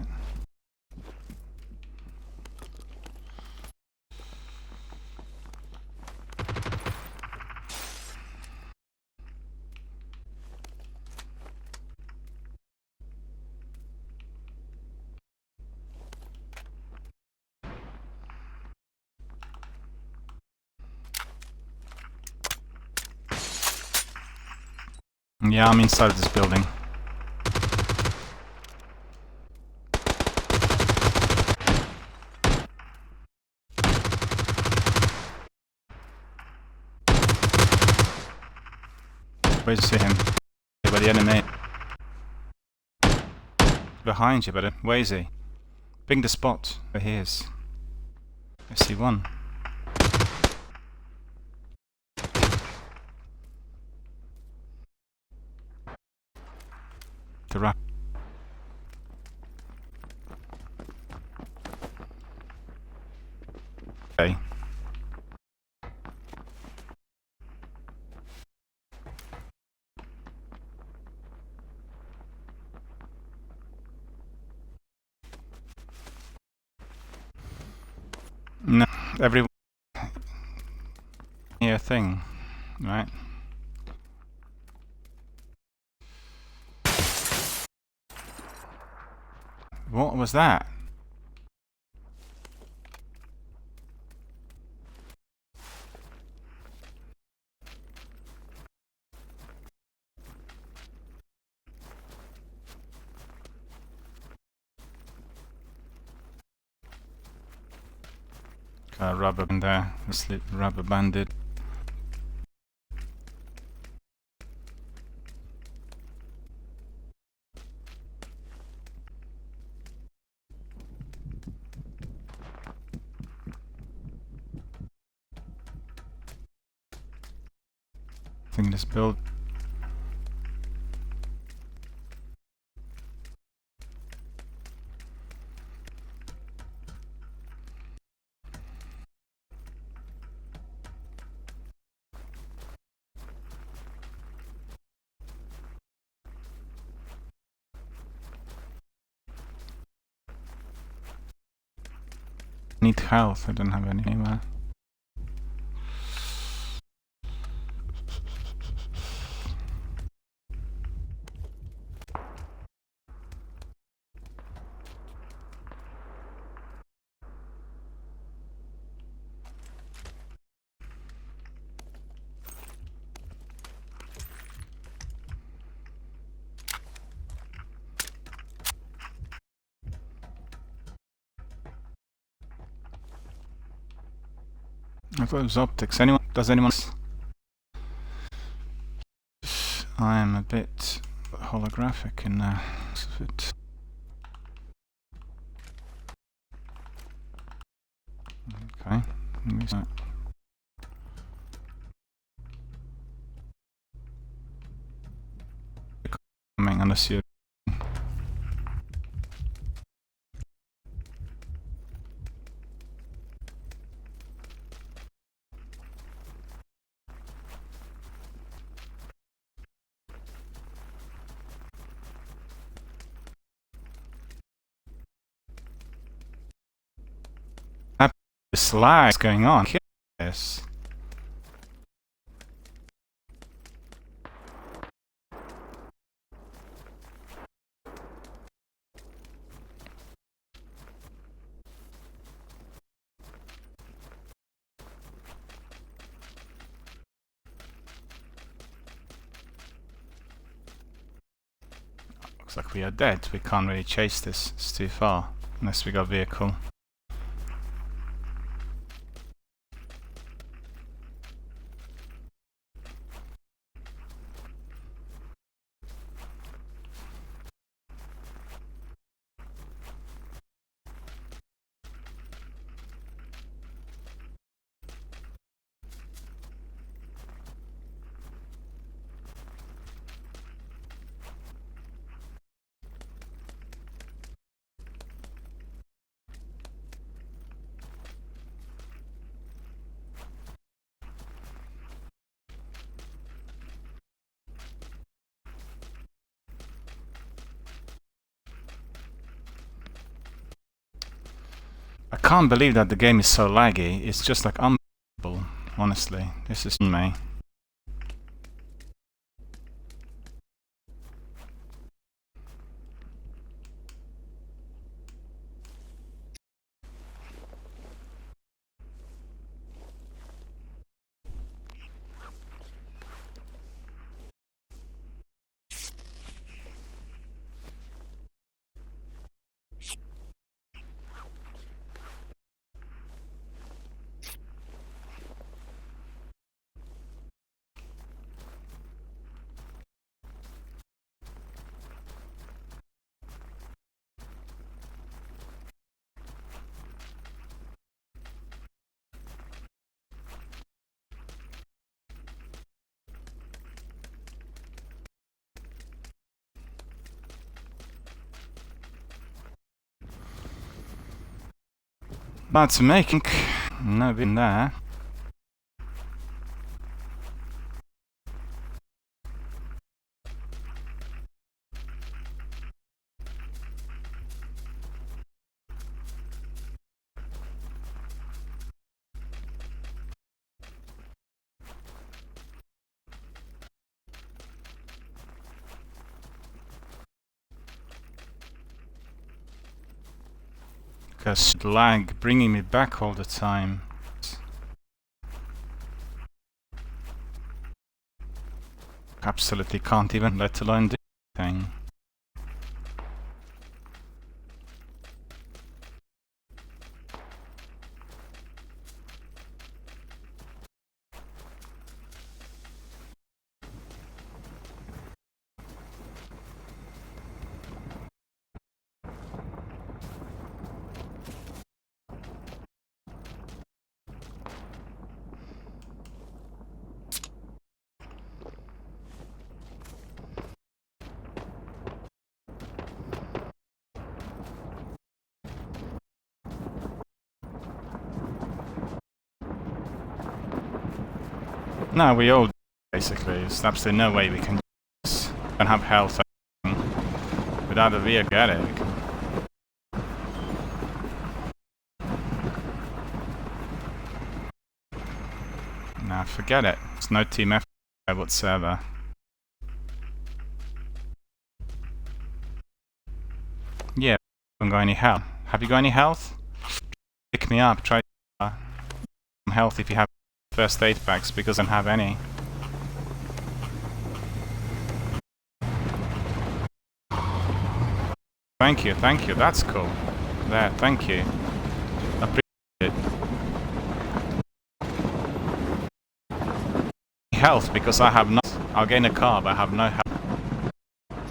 Yeah, I'm inside this building. Where do you see him? By the enemy. Behind you, but where is he? Ping the spot where he is. I see one. The right. Okay. No, everyone here thing, right? What was that? Rubber band there, rubber banded. Bring this build. Need health, I don't have any anywhere. I thought it was optics. Anyone? Does anyone? I am a bit holographic in there. Okay. Coming unless you. This lag is going on. Yes. Looks like we are dead. We can't really chase this. It's too far. Unless we got a vehicle. I can't believe that the game is so laggy. It's just like unbelievable, honestly. This is me. That's making no been there. Because lag bringing me back all the time. Absolutely can't even let alone do anything. No, we all do, basically. There's absolutely no way we can and have health without a vehicle. Get it. Nah, forget it. There's no team effort whatsoever. Yeah, I haven't got any health. Have you got any health? Pick me up. Try some health if you have first aid packs, because I don't have any. Thank you, that's cool. There, thank you. Appreciate it. Health, because I have no... I'll gain a car, but I have no health.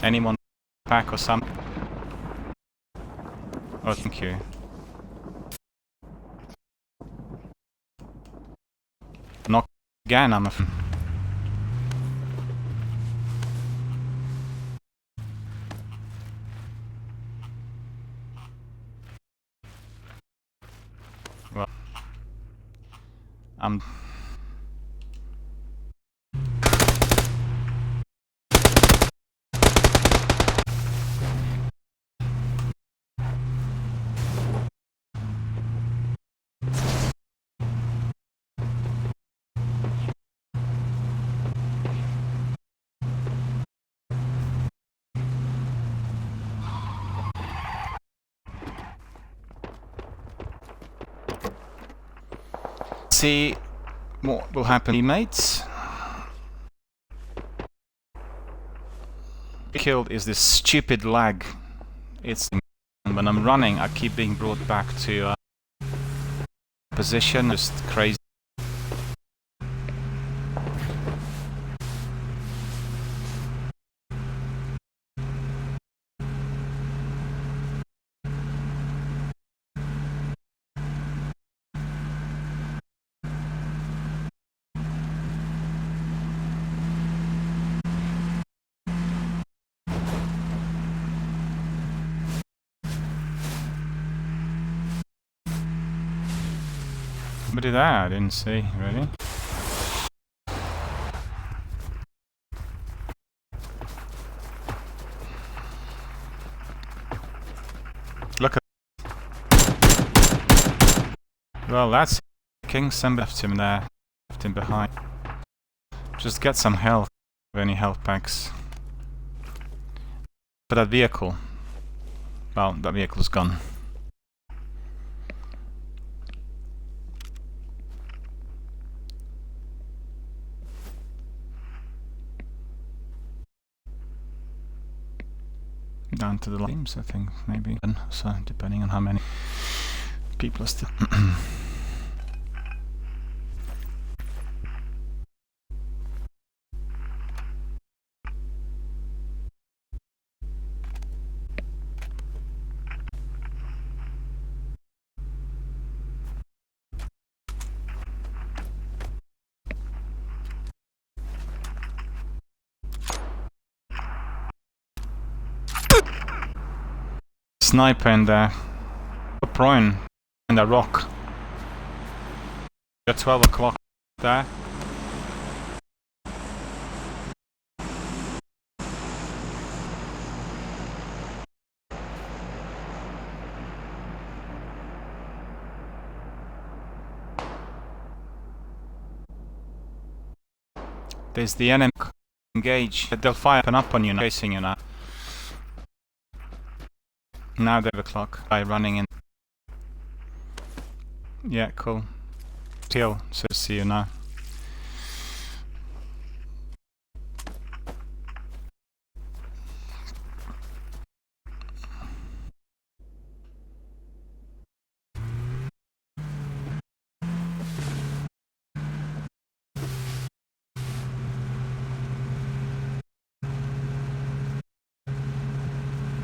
Anyone pack or something? Oh, thank you. Knock again, I'm a... Well... See what will happen, teammates. Killed is this stupid lag. It's when I'm running, I keep being brought back to position. Just crazy. Somebody there, I didn't see, really. Look at... Well, that's... King, somebody left him there. Left him behind. Just get some health. Any health packs. For that vehicle. Well, that vehicle's gone. Down to the teams, I think, maybe. So, depending on how many people are still. Sniper in there. A prone in the rock. At 12 o'clock there. There's the enemy. Engage. They'll fire up on you now, chasing you now. Now they're 12 o'clock. By running in. Yeah, cool. Till, so see you now.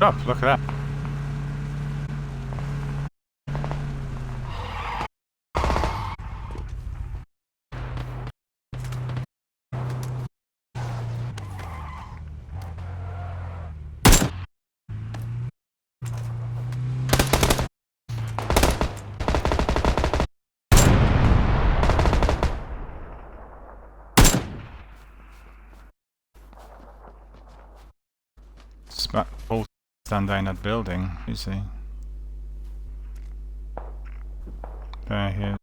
Oh, look at that. stand there in that building. You see. There he is.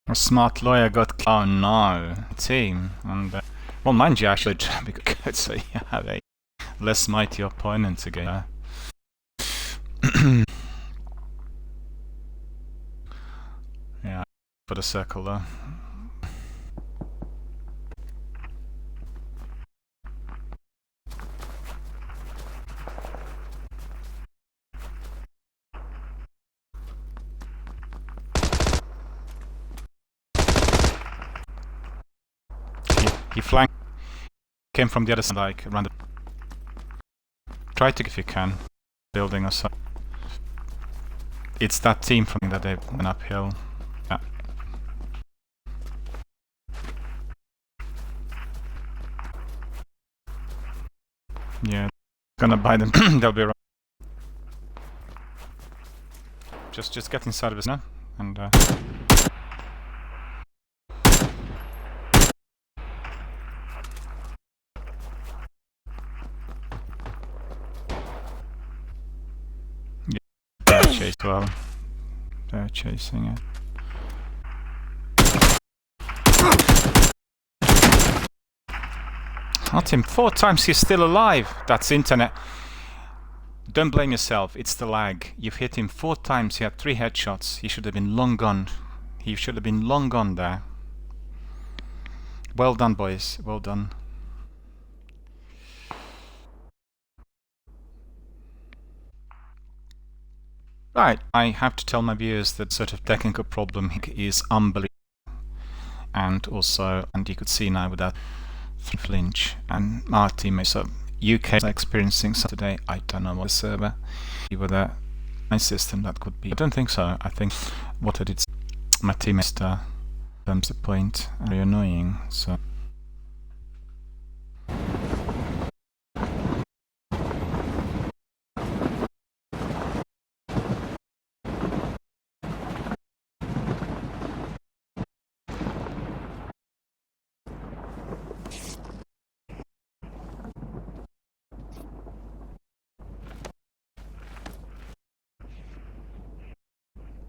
A smart lawyer got. Oh no, team. And well, mind you, actually, be good, so you have a less mighty opponent again. Yeah, for the circle though. He flanked. Came from the other side, like around the. Try to, if you can, building or so. It's that team from that they went uphill. Yeah. Yeah, gonna buy them. They'll be around. Just get inside of us now, and. Yeah, chase well. They're chasing it. Not him. 4 times, he's still alive. That's internet. Don't blame yourself, it's the lag. You've hit him 4 times, he had 3 headshots. He should have been long gone. He should have been long gone there. Well done, boys. Well done. Right, I have to tell my viewers that sort of technical problem is unbelievable. And also, and you could see now with that flinch and our teammates. So UK is experiencing something today. I don't know what the server. With a nice system that could be. I don't think so. I think what I did, my teammates terms the point. Very annoying. So.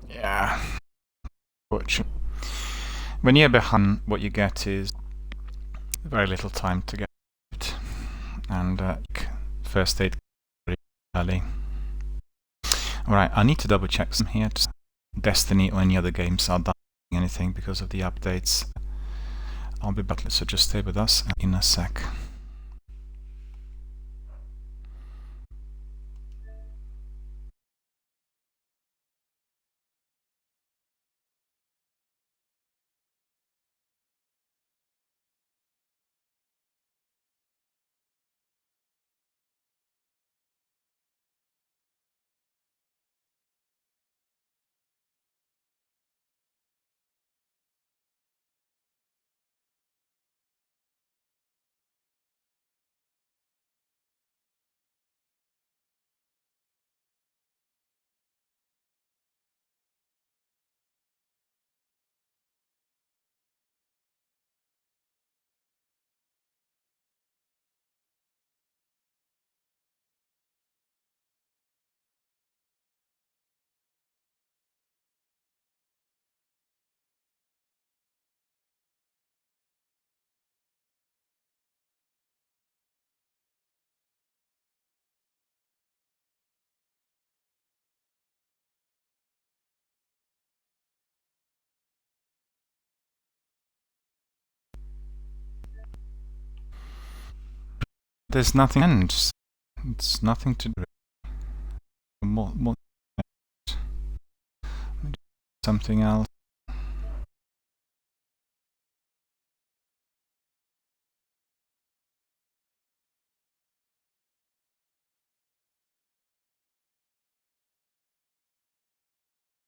Yeah. When you're behind, what you get is very little time to get it, and first aid very early. Alright, I need to double check some here. Destiny or any other games are not doing anything because of the updates. I'll be back, so just stay with us in a sec. there's nothing ends. It's nothing to do. Something else.